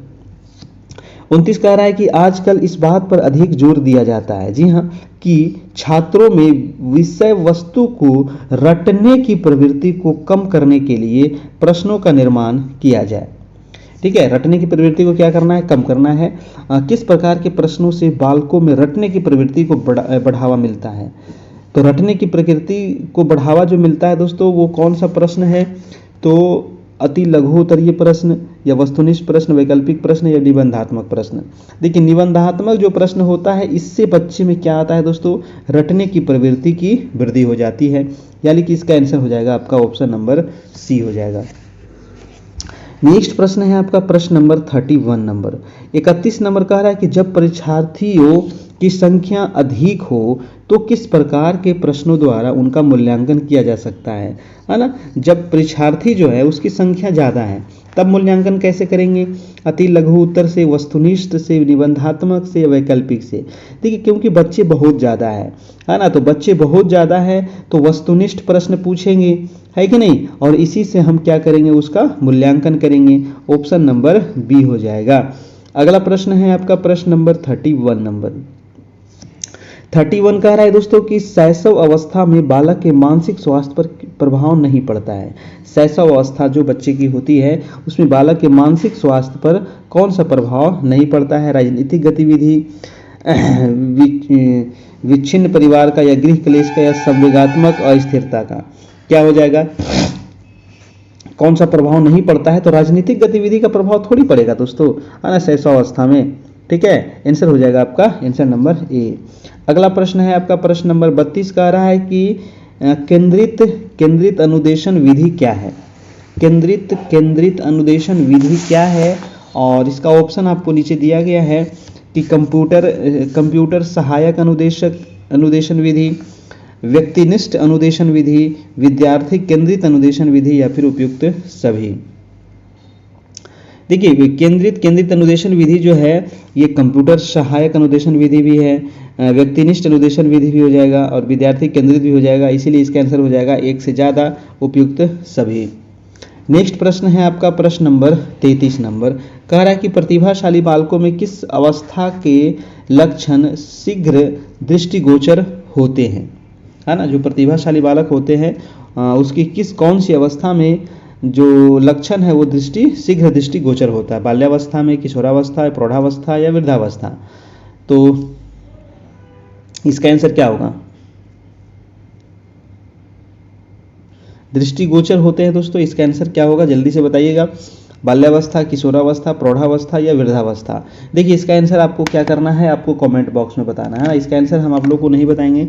29 कह रहा है कि आजकल इस बात पर अधिक जोर दिया जाता है, जी हाँ, कि छात्रों में विषय वस्तु को रटने की प्रवृत्ति को कम करने के लिए प्रश्नों का निर्माण किया जाए। ठीक है, रटने की प्रवृत्ति को क्या करना है, कम करना है। किस प्रकार के प्रश्नों से बालकों में रटने की प्रवृत्ति को बढ़ावा मिलता है। तो रटने की प्रकृति को बढ़ावा जो मिलता है दोस्तों वो कौन सा प्रश्न है, तो अति लघु उत्तरीय प्रश्न, या वस्तुनिष्ठ प्रश्न, वैकल्पिक प्रश्न, या निबंधात्मक प्रश्न। देखिए निबंधात्मक जो प्रश्न होता है इससे बच्चे में क्या आता है दोस्तों, रटने की प्रवृत्ति की वृद्धि हो जाती है, यानी कि इसका आंसर हो जाएगा आपका ऑप्शन नंबर सी हो जाएगा। नेक्स्ट प्रश्न है आपका प्रश्न नंबर 31 नंबर। 31 नंबर कह रहा है कि जब परीक्षार्थियों की संख्या अधिक हो तो किस प्रकार के प्रश्नों द्वारा उनका मूल्यांकन किया जा सकता है ना। जब परीक्षार्थी जो है उसकी संख्या ज़्यादा है तब मूल्यांकन कैसे करेंगे, अति लघु उत्तर से, वस्तुनिष्ठ से, निबंधात्मक से, वैकल्पिक से। देखिए क्योंकि बच्चे बहुत ज़्यादा है ना, तो बच्चे बहुत ज़्यादा है तो वस्तुनिष्ठ प्रश्न पूछेंगे, है कि नहीं, और इसी से हम क्या करेंगे, उसका मूल्यांकन करेंगे। ऑप्शन नंबर बी हो जाएगा। अगला प्रश्न है आपका प्रश्न नंबर 31 नंबर। 31 कह रहा है दोस्तों कि शैशव अवस्था में बालक के मानसिक स्वास्थ्य पर प्रभाव नहीं पड़ता है। शैशव अवस्था जो बच्चे की होती है उसमें बालक के मानसिक स्वास्थ्य पर कौन सा प्रभाव नहीं पड़ता है? राजनीतिक गतिविधि, विच्छिन्न परिवार का, या गृह क्लेश का, या संवेगात्मक अस्थिरता का। क्या हो जाएगा? कौन सा प्रभाव नहीं पड़ता है? तो राजनीतिक गतिविधि का प्रभाव थोड़ी पड़ेगा दोस्तों, है ना, शैशव अवस्था में। ठीक है, आंसर हो जाएगा आपका आंसर नंबर ए। अगला प्रश्न है आपका प्रश्न नंबर 32 कह रहा है कि केंद्रित अनुदेशन विधि क्या है? केंद्रित अनुदेशन विधि क्या है? और इसका ऑप्शन आपको नीचे दिया गया है कि कंप्यूटर सहायक अनुदेशन विधि, व्यक्तिनिष्ठ अनुदेशन विधि, विद्यार्थी केंद्रित अनुदेशन विधि, या फिर उपयुक्त सभी। देखिए, केंद्रित अनुदेशन विधि जो है ये कंप्यूटर सहायक अनुदेशन विधि भी है, व्यक्तिनिष्ठ अनुदेशन विधि भी हो जाएगा, और विद्यार्थी केंद्रित भी हो जाएगा। इसीलिए इसका आंसर हो जाएगा एक से ज़्यादा, उपयुक्त सभी। नेक्स्ट प्रश्न है आपका प्रश्न नंबर 33 नंबर, कह रहा है कि प्रतिभाशाली बालकों में किस अवस्था के लक्षण शीघ्र दृष्टिगोचर होते हैं? है ना, जो प्रतिभाशाली बालक होते हैं उसकी कौन सी अवस्था में जो लक्षण है वो शीघ्र दृष्टिगोचर होता है? बाल्यावस्था में, किशोरावस्था, प्रौढ़ावस्था, या वृद्धावस्था? तो इसका आंसर क्या होगा? दृष्टिगोचर होते हैं दोस्तों, इसका आंसर क्या होगा जल्दी से बताइएगा? बाल्यावस्था, किशोरावस्था, प्रौढ़ावस्था, या वृद्धावस्था? देखिए, इसका आंसर आपको क्या करना है, आपको कमेंट बॉक्स में बताना है ना। इसका आंसर हम आप लोग को नहीं बताएंगे,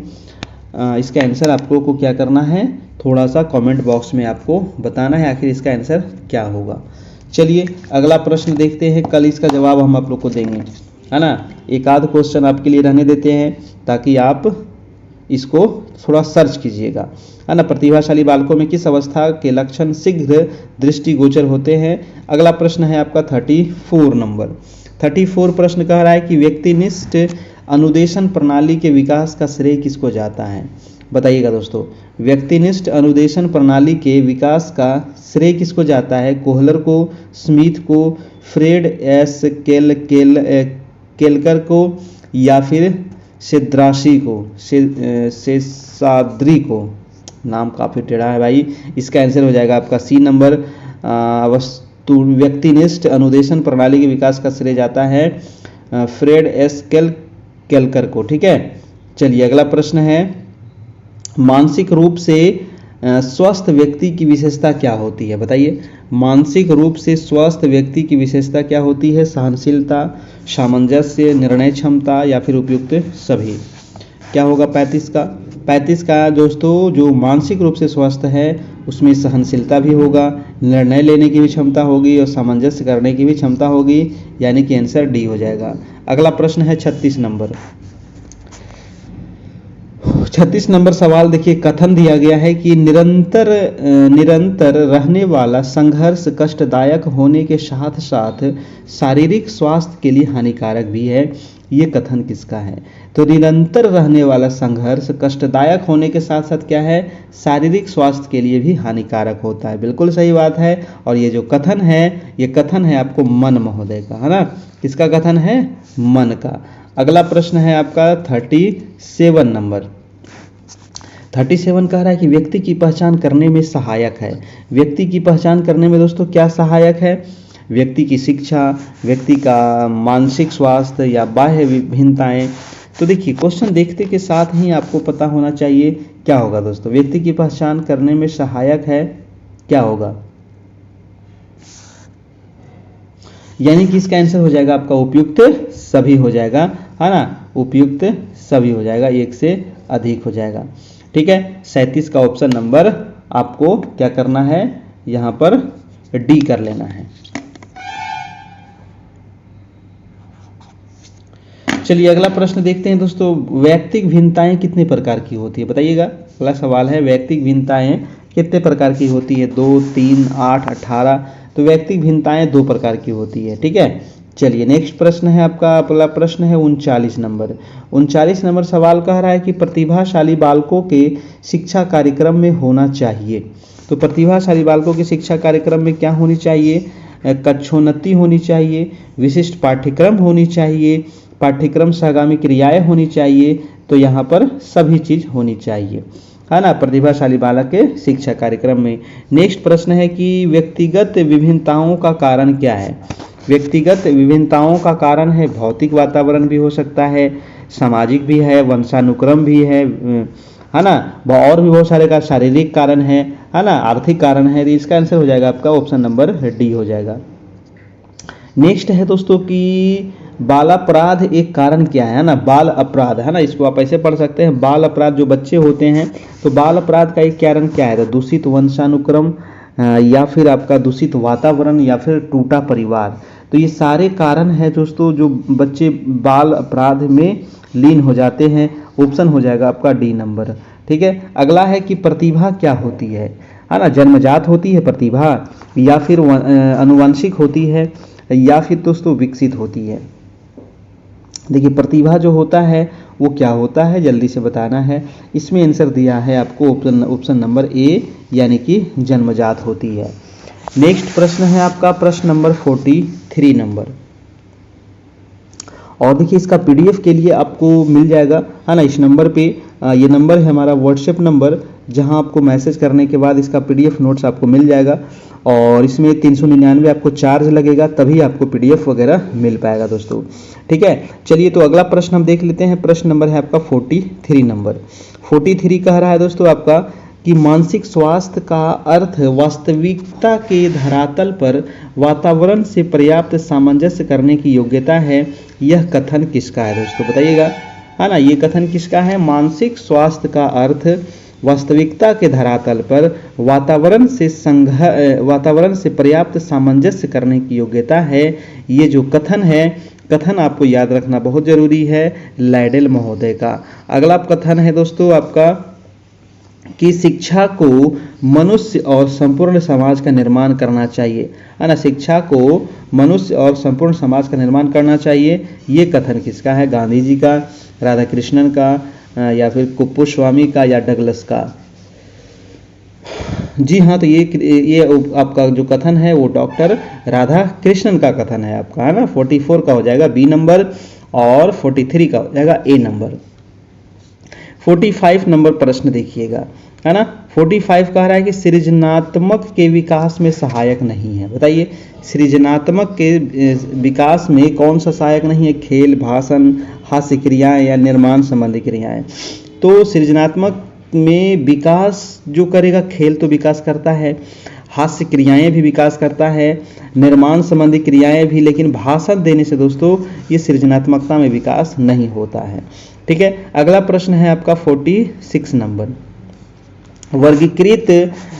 इसका आंसर आपको को क्या करना है, थोड़ा सा कमेंट बॉक्स में आपको बताना है आखिर इसका आंसर क्या होगा। चलिए अगला प्रश्न देखते हैं, कल इसका जवाब हम आप लोग को देंगे, है ना। एक आध क्वेश्चन आपके लिए रहने देते हैं ताकि आप इसको थोड़ा सर्च कीजिएगा, है ना। प्रतिभाशाली बालकों में किस अवस्था के लक्षण शीघ्र दृष्टिगोचर होते हैं? अगला प्रश्न है आपका 34 नंबर। 34 प्रश्न कह रहा है कि व्यक्तिनिष्ठ अनुदेशन प्रणाली के विकास का श्रेय किसको जाता है? बताइएगा दोस्तों, व्यक्तिनिष्ठ अनुदेशन प्रणाली के विकास का श्रेय किसको जाता है? कोहलर को, स्मिथ को, फ्रेड एस केलकर को, या फिर सेद्रासी को, सेसाद्री को? नाम काफ़ी टेढ़ा है भाई। इसका आंसर हो जाएगा आपका सी नंबर। व्यक्तिनिष्ठ अनुदेशन प्रणाली के विकास का श्रेय जाता है फ्रेड एस केलकर को। ठीक है, चलिए अगला प्रश्न है, मानसिक रूप से स्वस्थ व्यक्ति की विशेषता क्या होती है? बताइए, मानसिक रूप से स्वस्थ व्यक्ति की विशेषता क्या होती है? सहनशीलता, सामंजस्य, निर्णय क्षमता, या फिर उपयुक्त सभी? क्या होगा 35 का? 35 का दोस्तों, जो मानसिक रूप से स्वस्थ है उसमें सहनशीलता भी होगा, निर्णय लेने की भी क्षमता होगी, और सामंजस्य करने की भी क्षमता होगी, यानी कि आंसर डी हो जाएगा। अगला प्रश्न है 36 नंबर। 36 नंबर सवाल देखिए, कथन दिया गया है कि निरंतर रहने वाला संघर्ष कष्टदायक होने के साथ साथ शारीरिक स्वास्थ्य के लिए हानिकारक भी है। ये कथन किसका है? तो निरंतर रहने वाला संघर्ष कष्टदायक होने के साथ साथ क्या है? शारीरिक स्वास्थ्य के लिए भी हानिकारक होता है। बिल्कुल सही बात है। और ये जो कथन है, ये कथन है आपको मन महोदय का, है ना। किसका कथन है? मन का। अगला प्रश्न है आपका 37 नंबर। 37 कह रहा है कि व्यक्ति की पहचान करने में सहायक है। व्यक्ति की पहचान करने में दोस्तों क्या सहायक है? व्यक्ति की शिक्षा, व्यक्ति का मानसिक स्वास्थ्य, या बाह्य विभिन्नताएं? तो देखिए, क्वेश्चन देखते के साथ ही आपको पता होना चाहिए क्या होगा दोस्तों। व्यक्ति की पहचान करने में सहायक है, क्या होगा? यानी कि इसका आंसर हो जाएगा आपका उपयुक्त सभी हो जाएगा, है ना। उपयुक्त सभी हो जाएगा, एक से अधिक हो जाएगा। ठीक है, 37 का ऑप्शन नंबर आपको क्या करना है, यहां पर डी कर लेना है। चलिए अगला प्रश्न देखते हैं दोस्तों, वैयक्तिक भिन्नताएं कितने प्रकार की होती है? बताइएगा। अगला सवाल है, वैयक्तिक भिन्नताएं कितने प्रकार की होती है? 2, 3, 8, 18। तो वैयक्तिक भिन्नताएं 2 प्रकार की होती है। ठीक है, चलिए नेक्स्ट प्रश्न है आपका, अगला प्रश्न है 39 नंबर। 39 नंबर सवाल कह रहा है कि प्रतिभाशाली बालकों के शिक्षा कार्यक्रम में होना चाहिए। तो प्रतिभाशाली बालकों के शिक्षा कार्यक्रम में क्या होनी चाहिए? कक्षोन्नति होनी चाहिए, विशिष्ट पाठ्यक्रम होनी चाहिए, पाठ्यक्रम सहगामी क्रियाएं होनी चाहिए। तो यहाँ पर सभी चीज होनी चाहिए, है ना, प्रतिभाशाली बालक के शिक्षा कार्यक्रम में। नेक्स्ट प्रश्न है कि व्यक्तिगत विभिन्नताओं का कारण क्या है। व्यक्तिगत विभिन्नताओं का कारण है भौतिक वातावरण भी हो सकता है, सामाजिक भी है, वंशानुक्रम भी है ना, और भी बहुत सारे का शारीरिक कारण है ना, आर्थिक कारण है। तो इसका आंसर हो जाएगा आपका ऑप्शन नंबर डी हो जाएगा। नेक्स्ट है दोस्तों कि बाल अपराध एक कारण क्या है ना, बाल अपराध, है ना, इसको आप ऐसे पढ़ सकते हैं, बाल अपराध जो बच्चे होते हैं, तो बाल अपराध का एक कारण क्या है, तो दूषित वंशानुक्रम या फिर आपका दूषित वातावरण या फिर टूटा परिवार। तो ये सारे कारण है दोस्तों जो बच्चे बाल अपराध में लीन हो जाते हैं। ऑप्शन हो जाएगा आपका डी नंबर। ठीक है, अगला है कि प्रतिभा क्या होती है ना, जन्मजात होती है प्रतिभा, या फिर अनुवांशिक होती है, या फिर दोस्तों विकसित होती है। देखिए प्रतिभा जो होता है वो क्या होता है, जल्दी से बताना है। इसमें आंसर दिया है आपको ऑप्शन नंबर ए, यानी कि जन्मजात होती है। नेक्स्ट प्रश्न है आपका प्रश्न नंबर 43 नंबर, और देखिए इसका पीडीएफ के लिए आपको मिल जाएगा, है ना, इस नंबर पे, ये नंबर है हमारा व्हाट्सएप नंबर, जहां आपको मैसेज करने के बाद इसका पीडीएफ नोट्स आपको मिल जाएगा, और इसमें 399 आपको चार्ज लगेगा, तभी आपको पीडीएफ वगैरह मिल पाएगा दोस्तों। ठीक है, चलिए तो अगला प्रश्न हम देख लेते हैं। प्रश्न नंबर है आपका 43 नंबर। 43 कह रहा है दोस्तों आपका कि मानसिक स्वास्थ्य का अर्थ वास्तविकता के धरातल पर वातावरण से पर्याप्त सामंजस्य करने की योग्यता है। यह कथन किसका है दोस्तों, बताइएगा, है ना, ये कथन किसका है। मानसिक स्वास्थ्य का अर्थ वास्तविकता के धरातल पर वातावरण से पर्याप्त सामंजस्य करने की योग्यता है। ये जो कथन है, कथन आपको याद रखना बहुत जरूरी है, लाइडेल महोदय का। अगला कथन है दोस्तों आपका कि शिक्षा को मनुष्य और संपूर्ण समाज का निर्माण करना चाहिए, है ना, शिक्षा को मनुष्य और संपूर्ण समाज का निर्माण करना चाहिए। ये कथन किसका है, गांधी जी का, राधा कृष्णन का, या फिर कुप्पूस्वामी का, या डगलस का। जी हाँ, तो ये आपका जो कथन है वो डॉक्टर राधा कृष्णन का कथन है आपका, है ना। 44 का हो जाएगा बी नंबर, और 43 का हो जाएगा ए नंबर। 45 नंबर प्रश्न देखिएगा, है ना। 45 कह रहा है कि सृजनात्मक के विकास में सहायक नहीं है। बताइए, सृजनात्मक के विकास में कौन सा सहायक नहीं है, खेल, भाषण, हास्य क्रियाएं या निर्माण संबंधी क्रियाएं। तो सृजनात्मक में विकास जो करेगा, खेल तो विकास करता है, हास्य क्रियाएं भी विकास करता है, निर्माण संबंधी क्रियाएं भी, लेकिन भाषण देने से दोस्तों ये सृजनात्मकता में विकास नहीं होता है। ठीक है, अगला प्रश्न है आपका 46 नंबर। वर्गीकृत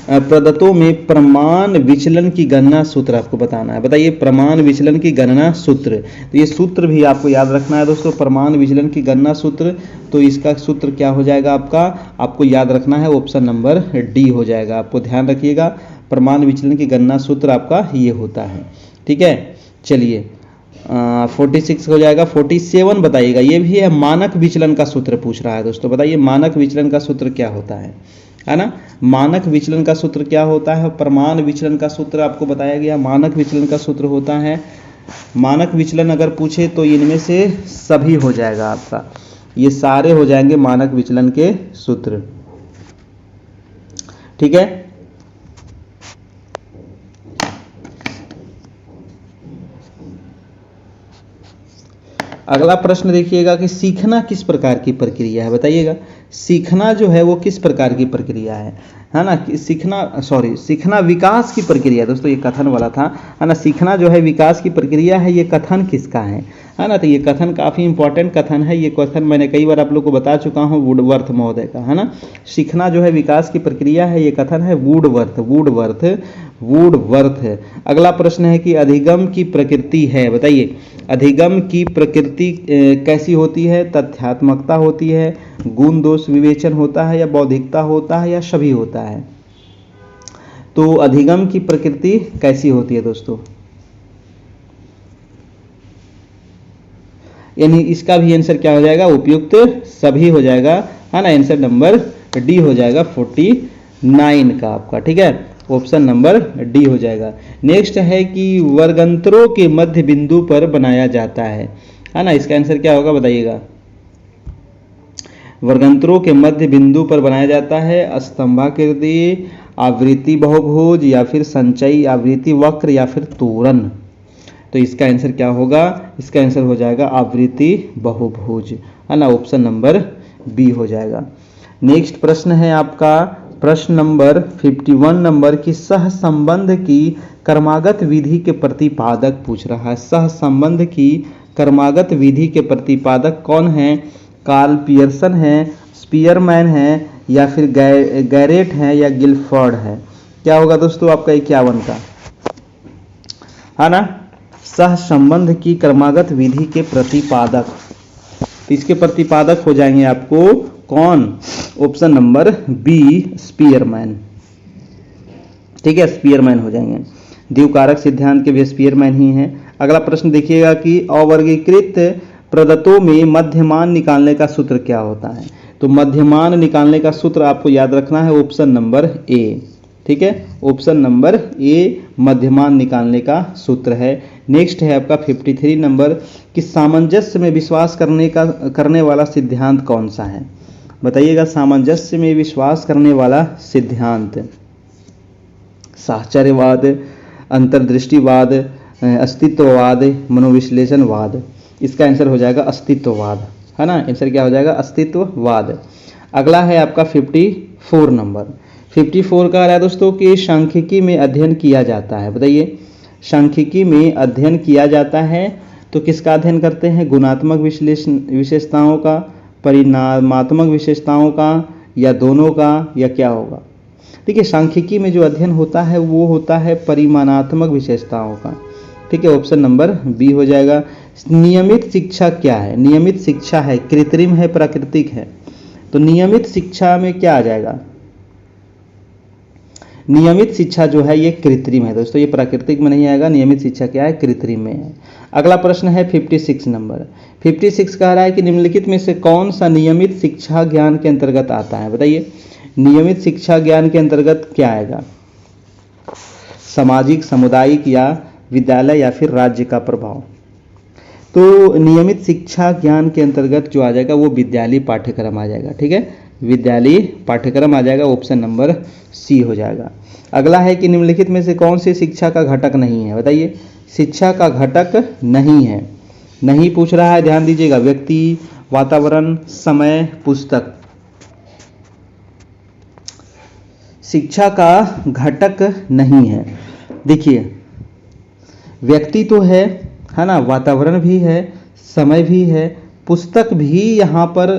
प्रदत्तों में प्रमाण विचलन की गणना सूत्र आपको बताना है। बताइए, प्रमाण विचलन की गणना सूत्र, तो ये सूत्र भी आपको याद रखना है दोस्तों, प्रमाण विचलन की गणना सूत्र। तो इसका सूत्र क्या हो जाएगा आपका, आपको याद रखना है, ऑप्शन नंबर डी हो जाएगा। आपको ध्यान रखिएगा, प्रमाण विचलन की गणना सूत्र आपका ये होता है। ठीक है, चलिए 46 हो जाएगा। 47 बताइएगा, ये भी है, मानक विचलन का सूत्र पूछ रहा है दोस्तों। बताइए मानक विचलन का सूत्र क्या होता है ना, मानक विचलन का सूत्र क्या होता है। प्रमाण विचलन का सूत्र आपको बताया गया, मानक विचलन का सूत्र होता है, मानक विचलन अगर पूछे तो इनमें से सभी हो जाएगा आपका, ये सारे हो जाएंगे मानक विचलन के सूत्र। ठीक है, अगला प्रश्न देखिएगा कि सीखना किस प्रकार की प्रक्रिया है। बताइएगा, सीखना जो है वो किस प्रकार की प्रक्रिया है ना, सीखना विकास की प्रक्रिया। दोस्तों ये कथन वाला था, है ना, सीखना जो है विकास की प्रक्रिया है, ये कथन किसका है ना। तो ये कथन काफी इंपॉर्टेंट कथन है, ये कथन मैंने कई बार आप लोग को बता चुका हूँ, वुडवर्थ महोदय का, है ना। सीखना जो है विकास की प्रक्रिया है, ये कथन है वुडवर्थ है। अगला प्रश्न है कि अधिगम की प्रकृति है। बताइए, अधिगम की प्रकृति कैसी होती है, तथ्यात्मकता होती है, गुण दोष विवेचन होता है, या बौद्धिकता होता है, या सभी होता है। तो अधिगम की प्रकृति कैसी होती है दोस्तों, यानी इसका भी आंसर क्या हो जाएगा, उपयुक्त सभी हो जाएगा, है ना। आंसर नंबर डी हो जाएगा 49 का आपका। ठीक है, ऑप्शन नंबर डी हो जाएगा। नेक्स्ट है कि वर्गंतरों के मध्य बिंदु पर बनाया जाता है ना, इसका आंसर क्या होगा बताइएगा। वर्गंतरों के मध्य बिंदु पर बनाया जाता है, स्तंभाकृति, आवृत्ति बहुभुज, या फिर संचयी आवृत्ति वक्र, या फिर तोरण। तो इसका आंसर क्या होगा? इसका आंसर हो जाएगा आवृत्ति बहुभुज, है ना, ऑप्शन नंबर बी हो जाएगा। नेक्स्ट प्रश्न है आपका प्रश्न नंबर 51 नंबर की सहसंबंध की क्रमागत विधि के प्रतिपादक पूछ रहा है। सहसंबंध की क्रमागत विधि के प्रतिपादक कौन है? कार्ल पियर्सन है, स्पीयरमैन है, या फिर गैरेट है, या गिलफोर्ड है? क्या होगा दोस्तों आपका 51 का, है ना? सहसंबंध की क्रमागत विधि के प्रतिपादक, तो इसके प्रतिपादक हो जाएंगे आपको कौन? Option number B, Spearman. ठीक है, स्पीयरमैन हो जाएंगे। द्विकारक सिद्धांत के भी स्पीयरमैन ही हैं। अगला प्रश्न देखिएगा कि अवर्गीकृत प्रदत्तों में मध्यमान निकालने का सूत्र क्या होता है? तो मध्यमान निकालने का सूत्र आपको याद रखना है ऑप्शन नंबर ए। ठीक है, ऑप्शन नंबर ए मध्यमान निकालने का सूत्र है। नेक्स्ट है आपका 53 नंबर कि सामंजस्य में विश्वास करने वाला सिद्धांत कौन सा है? बताइएगा। सामंजस्य में विश्वास करने वाला सिद्धांत साहचर्यवाद, अंतर्दृष्टिवाद, अस्तित्ववाद, मनोविश्लेषणवाद। इसका आंसर हो जाएगा अस्तित्ववाद, है ना। आंसर क्या हो जाएगा? अस्तित्ववाद। अगला है आपका 54 नंबर। 54 का रहा है दोस्तों कि सांख्यिकी में अध्ययन किया जाता है। बताइए, सांख्यिकी में अध्ययन किया जाता है तो किसका अध्ययन करते हैं? गुणात्मक विशेषताओं का, परिणामात्मक विशेषताओं का, या दोनों का, या क्या होगा? ठीक है, सांख्यिकी में जो अध्ययन होता है वो होता है परिमाणात्मक विशेषताओं का। ठीक है, ऑप्शन नंबर बी हो जाएगा। नियमित शिक्षा क्या है? नियमित शिक्षा है कृत्रिम है प्राकृतिक है? तो नियमित शिक्षा में क्या आ जाएगा? नियमित शिक्षा जो है ये कृत्रिम है दोस्तों, ये प्राकृतिक में नहीं आएगा। नियमित शिक्षा क्या है? कृत्रिम में है। अगला प्रश्न है 56 नंबर। 56 कह रहा है कि निम्नलिखित में से कौन सा नियमित शिक्षा ज्ञान के अंतर्गत आता है? बताइए, नियमित शिक्षा ज्ञान के अंतर्गत क्या आएगा? सामाजिक, सामुदायिक, या विद्यालय, या फिर राज्य का प्रभाव? तो नियमित शिक्षा ज्ञान के अंतर्गत जो आ जाएगा वो विद्यालय पाठ्यक्रम आ जाएगा। ठीक है, विद्यालय पाठ्यक्रम आ जाएगा। ऑप्शन नंबर सी हो जाएगा। अगला है कि निम्नलिखित में से कौन सी शिक्षा का घटक नहीं है? बताइए, शिक्षा का घटक नहीं है। नहीं पूछ रहा है, ध्यान दीजिएगा। व्यक्ति, वातावरण, समय, पुस्तक। शिक्षा का घटक नहीं है। देखिए, व्यक्ति तो है ना, वातावरण भी है, समय भी है, पुस्तक भी यहाँ पर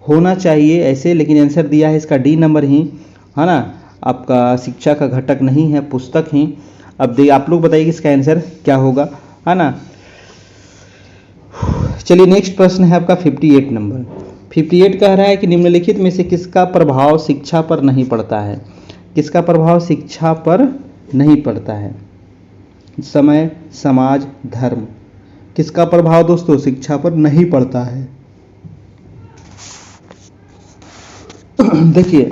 होना चाहिए ऐसे, लेकिन आंसर दिया है इसका डी नंबर ही, है ना। आपका शिक्षा का घटक नहीं है, पुस्तक ही। अब आप लोग बताइए इसका आंसर क्या होगा, है ना। चलिए नेक्स्ट प्रश्न है आपका 58 नंबर। 58 कह रहा है कि निम्नलिखित में से किसका प्रभाव शिक्षा पर नहीं पड़ता है? किसका प्रभाव शिक्षा पर नहीं पड़ता है? समय, समाज, धर्म। किसका प्रभाव दोस्तों शिक्षा पर नहीं पड़ता है? देखिए,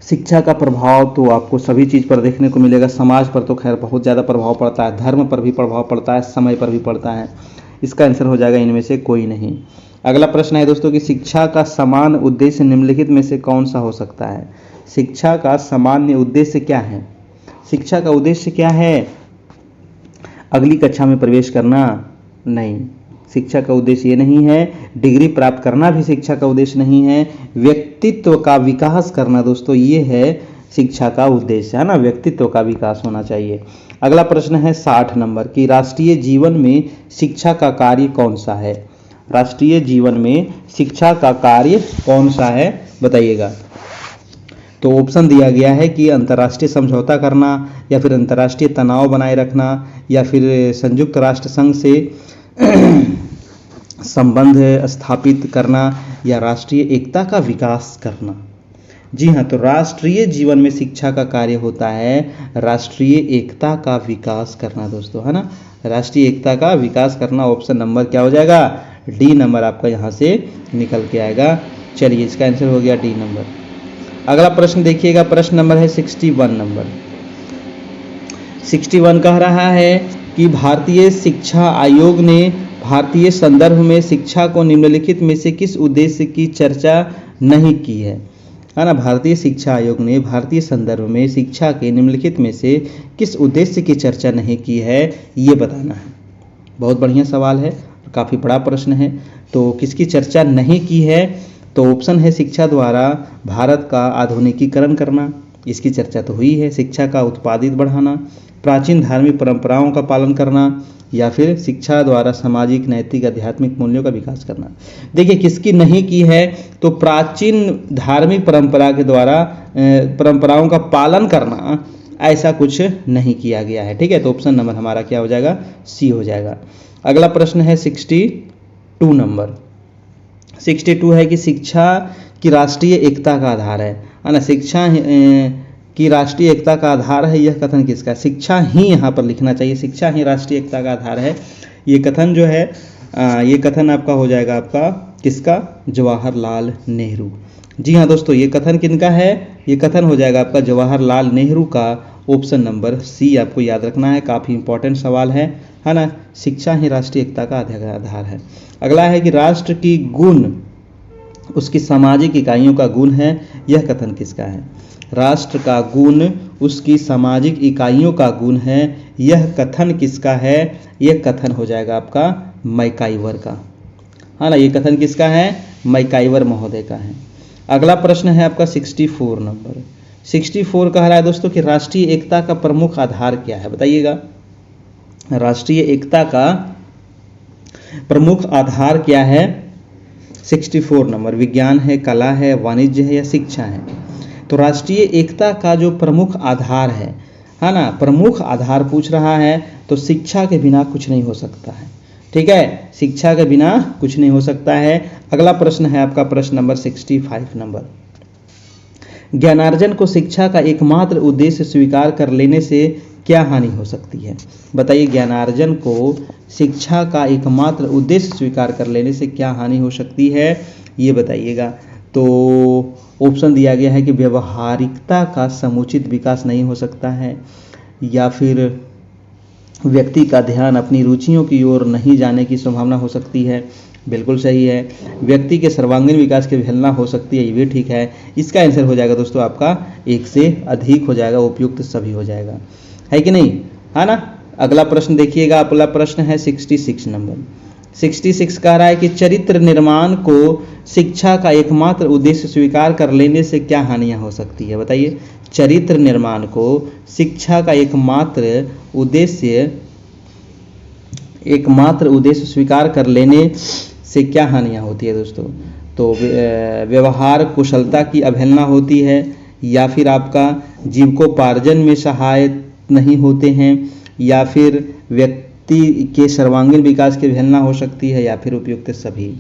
शिक्षा का प्रभाव तो आपको सभी चीज पर देखने को मिलेगा। समाज पर तो खैर बहुत ज़्यादा प्रभाव पड़ता है, धर्म पर भी प्रभाव पड़ता है, समय पर भी पड़ता है। इसका आंसर हो जाएगा इनमें से कोई नहीं। अगला प्रश्न है दोस्तों कि शिक्षा का समान उद्देश्य निम्नलिखित में से कौन सा हो सकता है? शिक्षा का सामान्य उद्देश्य क्या है? शिक्षा का उद्देश्य क्या है? अगली कक्षा में प्रवेश करना नहीं, शिक्षा का उद्देश्य ये नहीं है। डिग्री प्राप्त करना भी शिक्षा का उद्देश्य नहीं है। व्यक्तित्व का विकास करना दोस्तों ये है शिक्षा का उद्देश्य, है ना। व्यक्तित्व का विकास होना चाहिए। अगला प्रश्न है 60 नंबर कि राष्ट्रीय जीवन में शिक्षा का कार्य कौन सा है? राष्ट्रीय जीवन में शिक्षा का कार्य कौन सा है बताइएगा। तो ऑप्शन दिया गया है कि अंतर्राष्ट्रीय समझौता करना, या फिर अंतर्राष्ट्रीय तनाव बनाए रखना, या फिर संयुक्त राष्ट्र संघ से संबंध स्थापित करना, या राष्ट्रीय एकता का विकास करना। जी हाँ, तो राष्ट्रीय जीवन में शिक्षा का कार्य होता है राष्ट्रीय एकता का विकास करना दोस्तों, है ना। राष्ट्रीय एकता का विकास करना। ऑप्शन नंबर क्या हो जाएगा? डी नंबर आपका यहाँ से निकल के आएगा। चलिए इसका आंसर हो गया डी नंबर। अगला प्रश्न देखिएगा, प्रश्न नंबर है 61 नंबर। 61 कह रहा है कि भारतीय शिक्षा आयोग ने भारतीय संदर्भ में शिक्षा को निम्नलिखित में से किस उद्देश्य की चर्चा नहीं की है ना। भारतीय शिक्षा आयोग ने भारतीय संदर्भ में शिक्षा के निम्नलिखित में से किस उद्देश्य की चर्चा नहीं की है, ये बताना है। बहुत बढ़िया सवाल है, काफ़ी बड़ा प्रश्न है। तो किसकी चर्चा नहीं की है, तो ऑप्शन है शिक्षा द्वारा भारत का आधुनिकीकरण करना, इसकी चर्चा तो हुई है। शिक्षा का उत्पादित बढ़ाना, प्राचीन धार्मिक परंपराओं का पालन करना, या फिर शिक्षा द्वारा सामाजिक, नैतिक, आध्यात्मिक मूल्यों का विकास करना। देखिए किसकी नहीं की है, तो प्राचीन धार्मिक परंपरा के द्वारा परंपराओं का पालन करना, ऐसा कुछ नहीं किया गया है। ठीक है, तो ऑप्शन नंबर हमारा क्या हो जाएगा, सी हो जाएगा। अगला प्रश्न है 62 नंबर। 62 है कि शिक्षा की राष्ट्रीय एकता का आधार है ना। शिक्षा की राष्ट्रीय एकता का आधार है, यह कथन किसका है। शिक्षा ही यहाँ पर लिखना चाहिए, शिक्षा ही राष्ट्रीय एकता का आधार है। ये कथन जो है ये कथन आपका हो जाएगा आपका किसका, जवाहरलाल नेहरू। जी हाँ दोस्तों, ये कथन किनका है, ये कथन हो जाएगा आपका जवाहरलाल नेहरू का। ऑप्शन नंबर सी आपको याद रखना है, काफ़ी इंपॉर्टेंट सवाल है ना। शिक्षा ही राष्ट्रीय एकता का आधार है। अगला है कि राष्ट्र की गुण उसकी सामाजिक इकाइयों का गुण है, यह कथन किसका है। राष्ट्र का गुण उसकी सामाजिक इकाइयों का गुण है, यह कथन किसका है, यह कथन हो जाएगा आपका मैकाइवर का, है ना। ये कथन किसका है, मैकाइवर महोदय का है। अगला प्रश्न है आपका 64 नंबर। 64 कह रहा है दोस्तों कि राष्ट्रीय एकता का प्रमुख आधार क्या है, बताइएगा। राष्ट्रीय एकता का प्रमुख आधार क्या है। 64 नंबर, विज्ञान है, कला है, वाणिज्य है या शिक्षा है। तो राष्ट्रीय एकता का जो प्रमुख आधार है ना, प्रमुख आधार पूछ रहा है, तो शिक्षा के बिना कुछ नहीं हो सकता है। ठीक है, शिक्षा के बिना कुछ नहीं हो सकता है। अगला प्रश्न है आपका प्रश्न नंबर 65 नंबर। ज्ञानार्जन को शिक्षा का एकमात्र उद्देश्य स्वीकार कर लेने से क्या हानि हो सकती है, बताइए। ज्ञानार्जन को शिक्षा का एकमात्र उद्देश्य स्वीकार कर लेने से क्या हानि हो सकती है, ये बताइएगा। तो ऑप्शन दिया गया है कि व्यवहारिकता का समुचित विकास नहीं हो सकता है, या फिर व्यक्ति का ध्यान अपनी रुचियों की ओर नहीं जाने की संभावना हो सकती है, बिल्कुल सही है। व्यक्ति के सर्वांगीण विकास की अवहेलना हो सकती है, ये भी ठीक है। इसका आंसर हो जाएगा दोस्तों आपका एक से अधिक हो जाएगा, उपयुक्त सभी हो जाएगा, है कि नहीं, है ना। अगला प्रश्न देखिएगा, अगला प्रश्न है 66 नंबर। 66 कह रहा है कि चरित्र निर्माण को शिक्षा का एकमात्र उद्देश्य स्वीकार कर लेने से क्या हानियां हो सकती है, बताइए। चरित्र निर्माण को शिक्षा का एकमात्र उद्देश्य स्विकार कर लेने से क्या हानियां होती है दोस्तों। तो व्यवहार कुशलता की अवहेलना होती है, या फिर आपका जीविकोपार्जन में सहायक नहीं होते हैं, या फिर व्यक्ति के सर्वांगीण विकास की अवहेलना हो सकती है, या फिर उपयुक्त सभी।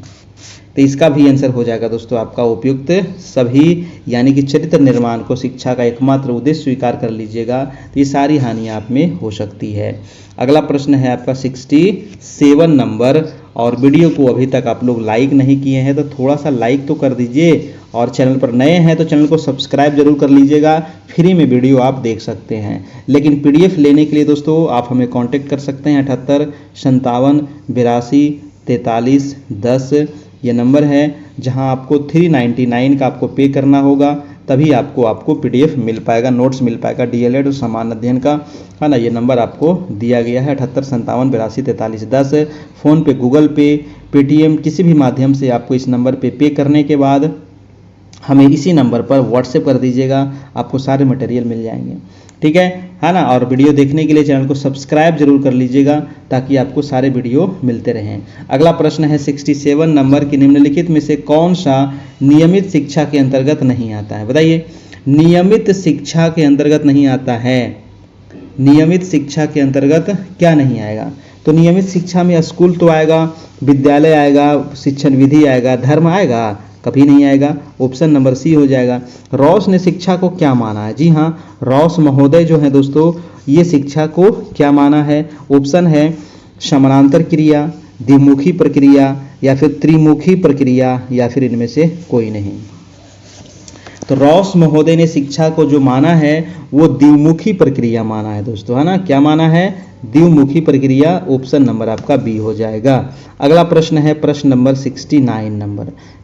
तो इसका भी आंसर हो जाएगा दोस्तों आपका उपयुक्त सभी, यानी कि चरित्र निर्माण को शिक्षा का एकमात्र उद्देश्य स्वीकार कर लीजिएगा, तो ये सारी हानियां आप में हो सकती है। अगला प्रश्न है आपका 67 नंबर। और वीडियो को अभी तक आप लोग लाइक नहीं किए हैं तो थोड़ा सा लाइक तो कर दीजिए, और चैनल पर नए हैं तो चैनल को सब्सक्राइब जरूर कर लीजिएगा। फ्री में वीडियो आप देख सकते हैं, लेकिन PDF लेने के लिए दोस्तों आप हमें कांटेक्ट कर सकते हैं। 78 57 82 43 10 ये नंबर है, जहां आपको 399 का आपको पे करना होगा, तभी आपको PDF मिल पाएगा, नोट्स मिल पाएगा DLED और सामान्य अध्ययन का, है ना। ये नंबर आपको दिया गया है 78 57 82 43 10। फ़ोन पे, गूगल पे, Paytm किसी भी माध्यम से आपको इस नंबर पे करने के बाद हमें इसी नंबर पर व्हाट्सएप कर दीजिएगा, आपको सारे मटेरियल मिल जाएंगे, ठीक है ना। और वीडियो देखने के लिए चैनल को सब्सक्राइब जरूर कर लीजिएगा, ताकि आपको सारे वीडियो मिलते रहें। अगला प्रश्न है 67 नंबर की निम्नलिखित में से कौन सा नियमित शिक्षा के अंतर्गत नहीं आता है, बताइए। नियमित शिक्षा के अंतर्गत नहीं आता है, नियमित शिक्षा के अंतर्गत क्या नहीं आएगा। तो नियमित शिक्षा में स्कूल तो आएगा, विद्यालय आएगा, शिक्षण विधि आएगा, धर्म आएगा, कभी नहीं आएगा। ऑप्शन नंबर सी हो जाएगा। रॉस ने शिक्षा को क्या माना है, जी हाँ, रॉस महोदय जो है दोस्तों, ये शिक्षा को क्या माना है। ऑप्शन है समानांतर क्रिया, द्विमुखी प्रक्रिया, या फिर त्रिमुखी प्रक्रिया, या फिर इनमें से कोई नहीं। तो रॉस महोदय ने शिक्षा को जो माना है वो द्विमुखी प्रक्रिया माना है दोस्तों, है ना। क्या माना है, द्विमुखी प्रक्रिया, ऑप्शन नंबर आपका बी हो जाएगा। अगला प्रश्न है प्रश्न नंबर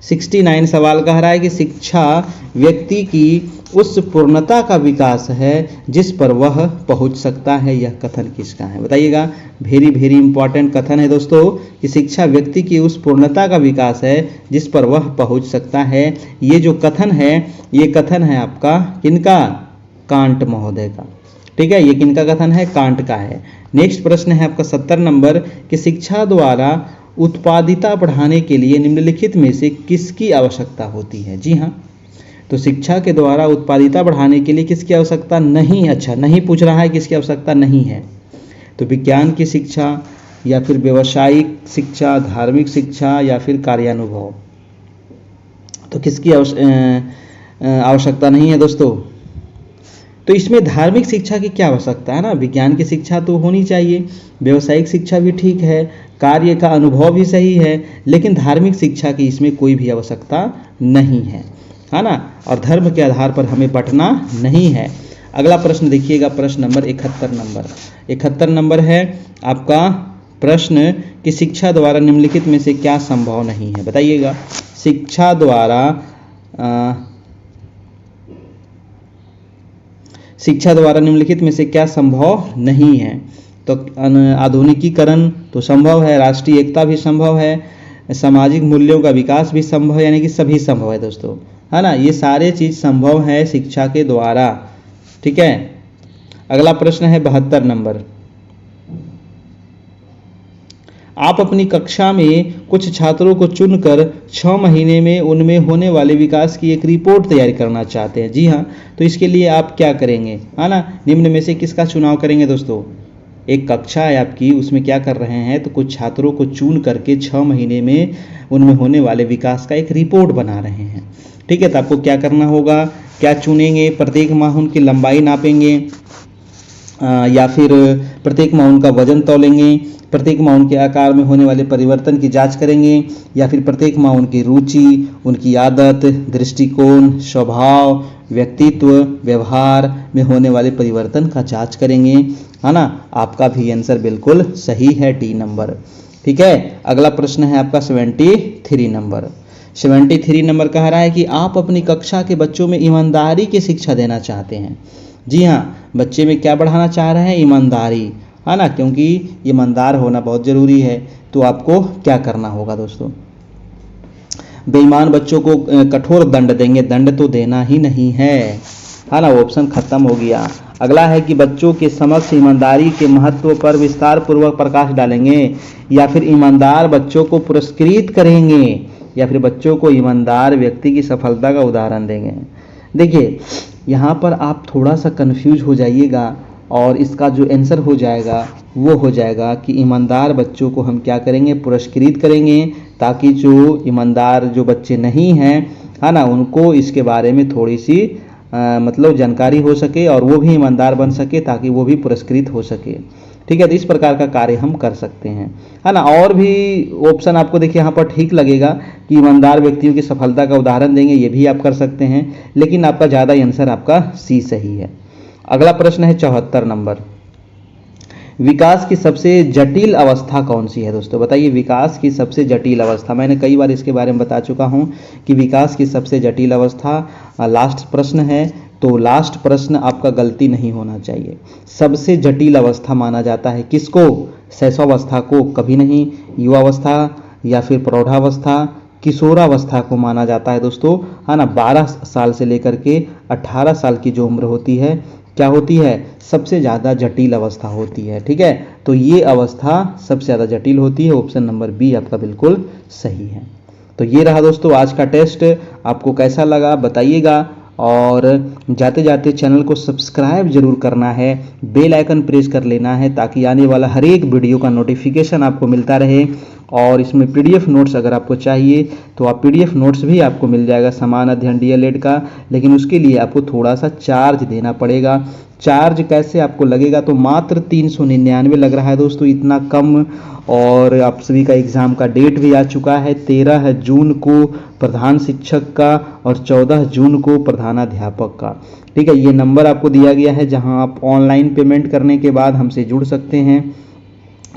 69 सवाल कह रहा है कि शिक्षा व्यक्ति की उस पूर्णता का विकास है जिस पर वह पहुंच सकता है, यह कथन किसका है? बताइएगा। वेरी वेरी इंपॉर्टेंट कथन है दोस्तों कि शिक्षा व्यक्ति की उस पूर्णता का विकास है जिस पर वह पहुंच सकता है। ये जो कथन है, ये कथन है आपका किनका? कांट महोदय का। ठीक है, ये किनका कथन है? कांट का है। नेक्स्ट प्रश्न है आपका 70 नंबर कि शिक्षा द्वारा उत्पादिता बढ़ाने के लिए निम्नलिखित में से किसकी आवश्यकता होती है? जी हाँ, तो शिक्षा के द्वारा उत्पादिता बढ़ाने के लिए किसकी आवश्यकता नहीं? अच्छा, नहीं पूछ रहा है किसकी आवश्यकता नहीं है, तो विज्ञान की शिक्षा या फिर व्यावसायिक शिक्षा, धार्मिक शिक्षा या फिर कार्यानुभव, तो किसकी आवश्यकता नहीं है दोस्तों? तो इसमें धार्मिक शिक्षा की क्या आवश्यकता है ना? विज्ञान की शिक्षा तो होनी चाहिए, व्यावसायिक शिक्षा भी ठीक है, कार्य का अनुभव भी सही है, लेकिन धार्मिक शिक्षा की इसमें कोई भी आवश्यकता नहीं है ना? और धर्म के आधार पर हमें बंटना नहीं है। अगला प्रश्न देखिएगा, प्रश्न नंबर 71 नंबर है आपका प्रश्न कि शिक्षा द्वारा निम्नलिखित में से क्या संभव नहीं है? बताइएगा। शिक्षा द्वारा निम्नलिखित में से क्या संभव नहीं है? तो आधुनिकीकरण तो संभव है, राष्ट्रीय एकता भी संभव है, सामाजिक मूल्यों का विकास भी संभव है, यानी कि सभी संभव है दोस्तों, है ना? ये सारे चीज संभव है शिक्षा के द्वारा। ठीक है, अगला प्रश्न है 72 नंबर। आप अपनी कक्षा में कुछ छात्रों को चुनकर 6 महीने में उनमें होने वाले विकास की एक रिपोर्ट तैयार करना चाहते हैं। जी हाँ, तो इसके लिए आप क्या करेंगे, है ना? निम्न में से किसका चुनाव करेंगे दोस्तों? एक कक्षा है आपकी, उसमें क्या कर रहे हैं, तो कुछ छात्रों को चुन करके 6 महीने में उनमें होने वाले विकास का एक रिपोर्ट बना रहे हैं। ठीक है, तो आपको क्या करना होगा, क्या चुनेंगे? प्रत्येक माह उनकी लंबाई नापेंगे या फिर प्रत्येक माह उनका वजन तौलेंगे, प्रत्येक माह उनके आकार में होने वाले परिवर्तन की जांच करेंगे, या फिर प्रत्येक माह उनकी रुचि, उनकी आदत, दृष्टिकोण, स्वभाव, व्यक्तित्व, व्यवहार में होने वाले परिवर्तन का जांच करेंगे, है ना? आपका भी आंसर बिल्कुल सही है, डी नंबर। ठीक है, अगला प्रश्न है आपका 73 नंबर। 73 नंबर कह रहा है कि आप अपनी कक्षा के बच्चों में ईमानदारी की शिक्षा देना चाहते हैं। जी हाँ, बच्चे में क्या बढ़ाना चाह रहे हैं? ईमानदारी, है ना? क्योंकि ईमानदार होना बहुत ज़रूरी है। तो आपको क्या करना होगा दोस्तों? बेईमान बच्चों को कठोर दंड देंगे, दंड तो देना ही नहीं है ना? ऑप्शन खत्म हो गया। अगला है कि बच्चों के समक्ष ईमानदारी के महत्व पर विस्तार पूर्वक प्रकाश डालेंगे, या फिर ईमानदार बच्चों को पुरस्कृत करेंगे, या फिर बच्चों को ईमानदार व्यक्ति की सफलता का उदाहरण देंगे। देखिए, यहाँ पर आप थोड़ा सा कंफ्यूज हो जाइएगा, और इसका जो आंसर हो जाएगा वो हो जाएगा कि ईमानदार बच्चों को हम क्या करेंगे? पुरस्कृत करेंगे, ताकि जो ईमानदार जो बच्चे नहीं हैं, है ना, उनको इसके बारे में थोड़ी सी मतलब जानकारी हो सके और वो भी ईमानदार बन सके, ताकि वो भी पुरस्कृत हो सके। ठीक है, तो इस प्रकार का कार्य हम कर सकते हैं, है ना? और भी ऑप्शन आपको देखिए यहाँ पर ठीक लगेगा कि ईमानदार व्यक्तियों की सफलता का उदाहरण देंगे, ये भी आप कर सकते हैं, लेकिन आपका ज़्यादा आंसर आपका सी सही है। अगला प्रश्न है 74 नंबर। विकास की सबसे जटिल अवस्था कौन सी है दोस्तों? बताइए, विकास की सबसे जटिल अवस्था। मैंने कई बार इसके बारे में बता चुका हूं कि विकास की सबसे जटिल अवस्था लास्ट प्रश्न है, तो लास्ट प्रश्न आपका गलती नहीं होना चाहिए। सबसे जटिल अवस्था माना जाता है किसको? शैशवावस्था को, कभी नहीं युवावस्था या फिर प्रौढ़ावस्था, किशोरावस्था को माना जाता है दोस्तों, है ना? 12 साल से लेकर के 18 साल की जो उम्र होती है, क्या होती है? सबसे ज़्यादा जटिल अवस्था होती है। ठीक है, तो ये अवस्था सबसे ज़्यादा जटिल होती है। ऑप्शन नंबर बी आपका बिल्कुल सही है। तो ये रहा दोस्तों आज का टेस्ट। आपको कैसा लगा बताइएगा, और जाते जाते चैनल को सब्सक्राइब जरूर करना है, बेल आइकन प्रेस कर लेना है, ताकि आने वाला हर एक वीडियो का नोटिफिकेशन आपको मिलता रहे। और इसमें पीडीएफ नोट्स अगर आपको चाहिए तो आप पीडीएफ नोट्स भी आपको मिल जाएगा समान अध्ययन डीएलएड का, लेकिन उसके लिए आपको थोड़ा सा चार्ज देना पड़ेगा। चार्ज कैसे आपको लगेगा? तो मात्र 399 लग रहा है दोस्तों, इतना कम और आप सभी का एग्ज़ाम का डेट भी आ चुका है। 13 जून को प्रधान शिक्षक का और 14 जून को प्रधानाध्यापक का। ठीक है, ये नंबर आपको दिया गया है जहां आप ऑनलाइन पेमेंट करने के बाद हमसे जुड़ सकते हैं।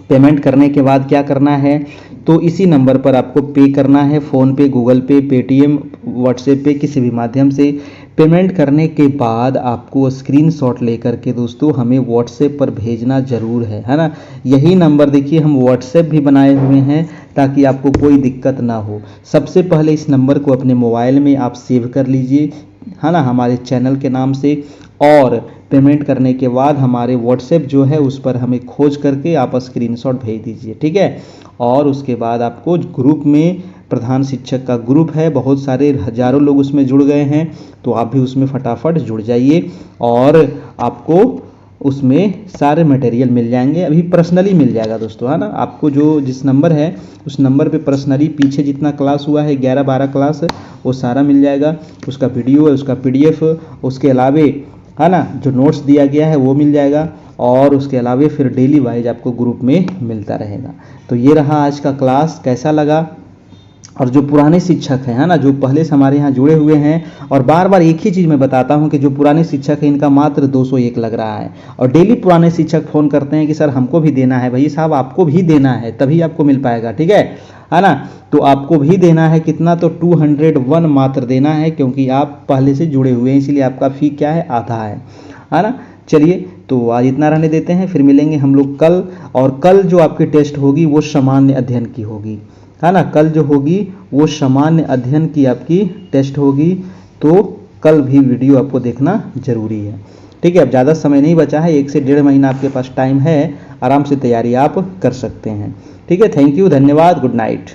पेमेंट करने के बाद क्या करना है, तो इसी नंबर पर आपको पे करना है, फ़ोन पे, गूगल पे, पेटीएम, व्हाट्सएप पे, किसी भी माध्यम से। पेमेंट करने के बाद आपको स्क्रीनशॉट लेकर के दोस्तों हमें व्हाट्सएप पर भेजना ज़रूर है ना। यही नंबर देखिए हम व्हाट्सएप भी बनाए हुए हैं ताकि आपको कोई दिक्कत ना हो। सबसे पहले इस नंबर को अपने मोबाइल में आप सेव कर लीजिए, है ना, हमारे चैनल के नाम से। और पेमेंट करने के बाद हमारे व्हाट्सएप जो है उस पर हमें खोज करके आप स्क्रीनशॉट भेज दीजिए। ठीक है, और उसके बाद आपको ग्रुप में, प्रधान शिक्षक का ग्रुप है, बहुत सारे हजारों लोग उसमें जुड़ गए हैं, तो आप भी उसमें फटाफट जुड़ जाइए और आपको उसमें सारे मटेरियल मिल जाएंगे। अभी पर्सनली मिल जाएगा दोस्तों, है ना। आपको जो जिस नंबर है उस नंबर पे पर्सनली पीछे जितना क्लास हुआ है 11-12 क्लास, वो सारा मिल जाएगा। उसका वीडियो है, उसका PDF, उसके अलावे, है ना, जो नोट्स दिया गया है वो मिल जाएगा। और उसके अलावे फिर डेली वाइज आपको ग्रुप में मिलता रहेगा। तो ये रहा आज का क्लास, कैसा लगा। और जो पुराने शिक्षक हैं, है ना, जो पहले से हमारे यहाँ जुड़े हुए हैं, और बार बार एक ही चीज़ मैं बताता हूँ कि जो पुराने शिक्षक हैं इनका मात्र 201 लग रहा है। और डेली पुराने शिक्षक फ़ोन करते हैं कि सर हमको भी देना है। भाई साहब आपको भी देना है तभी आपको मिल पाएगा, ठीक है ना। तो आपको भी देना है कितना, तो 201 मात्र देना है, क्योंकि आप पहले से जुड़े हुए हैं, इसीलिए आपका फ़ी क्या है, आधा है ना। चलिए तो आज इतना रहने देते हैं, फिर मिलेंगे हम लोग कल। और कल जो आपकी टेस्ट होगी वो सामान्य अध्ययन की होगी, है ना। कल जो होगी वो सामान्य अध्ययन की आपकी टेस्ट होगी, तो कल भी वीडियो आपको देखना जरूरी है। ठीक है, अब ज़्यादा समय नहीं बचा है, 1 से 1.5 महीना आपके पास टाइम है, आराम से तैयारी आप कर सकते हैं। ठीक है, थैंक यू, धन्यवाद, गुड नाइट।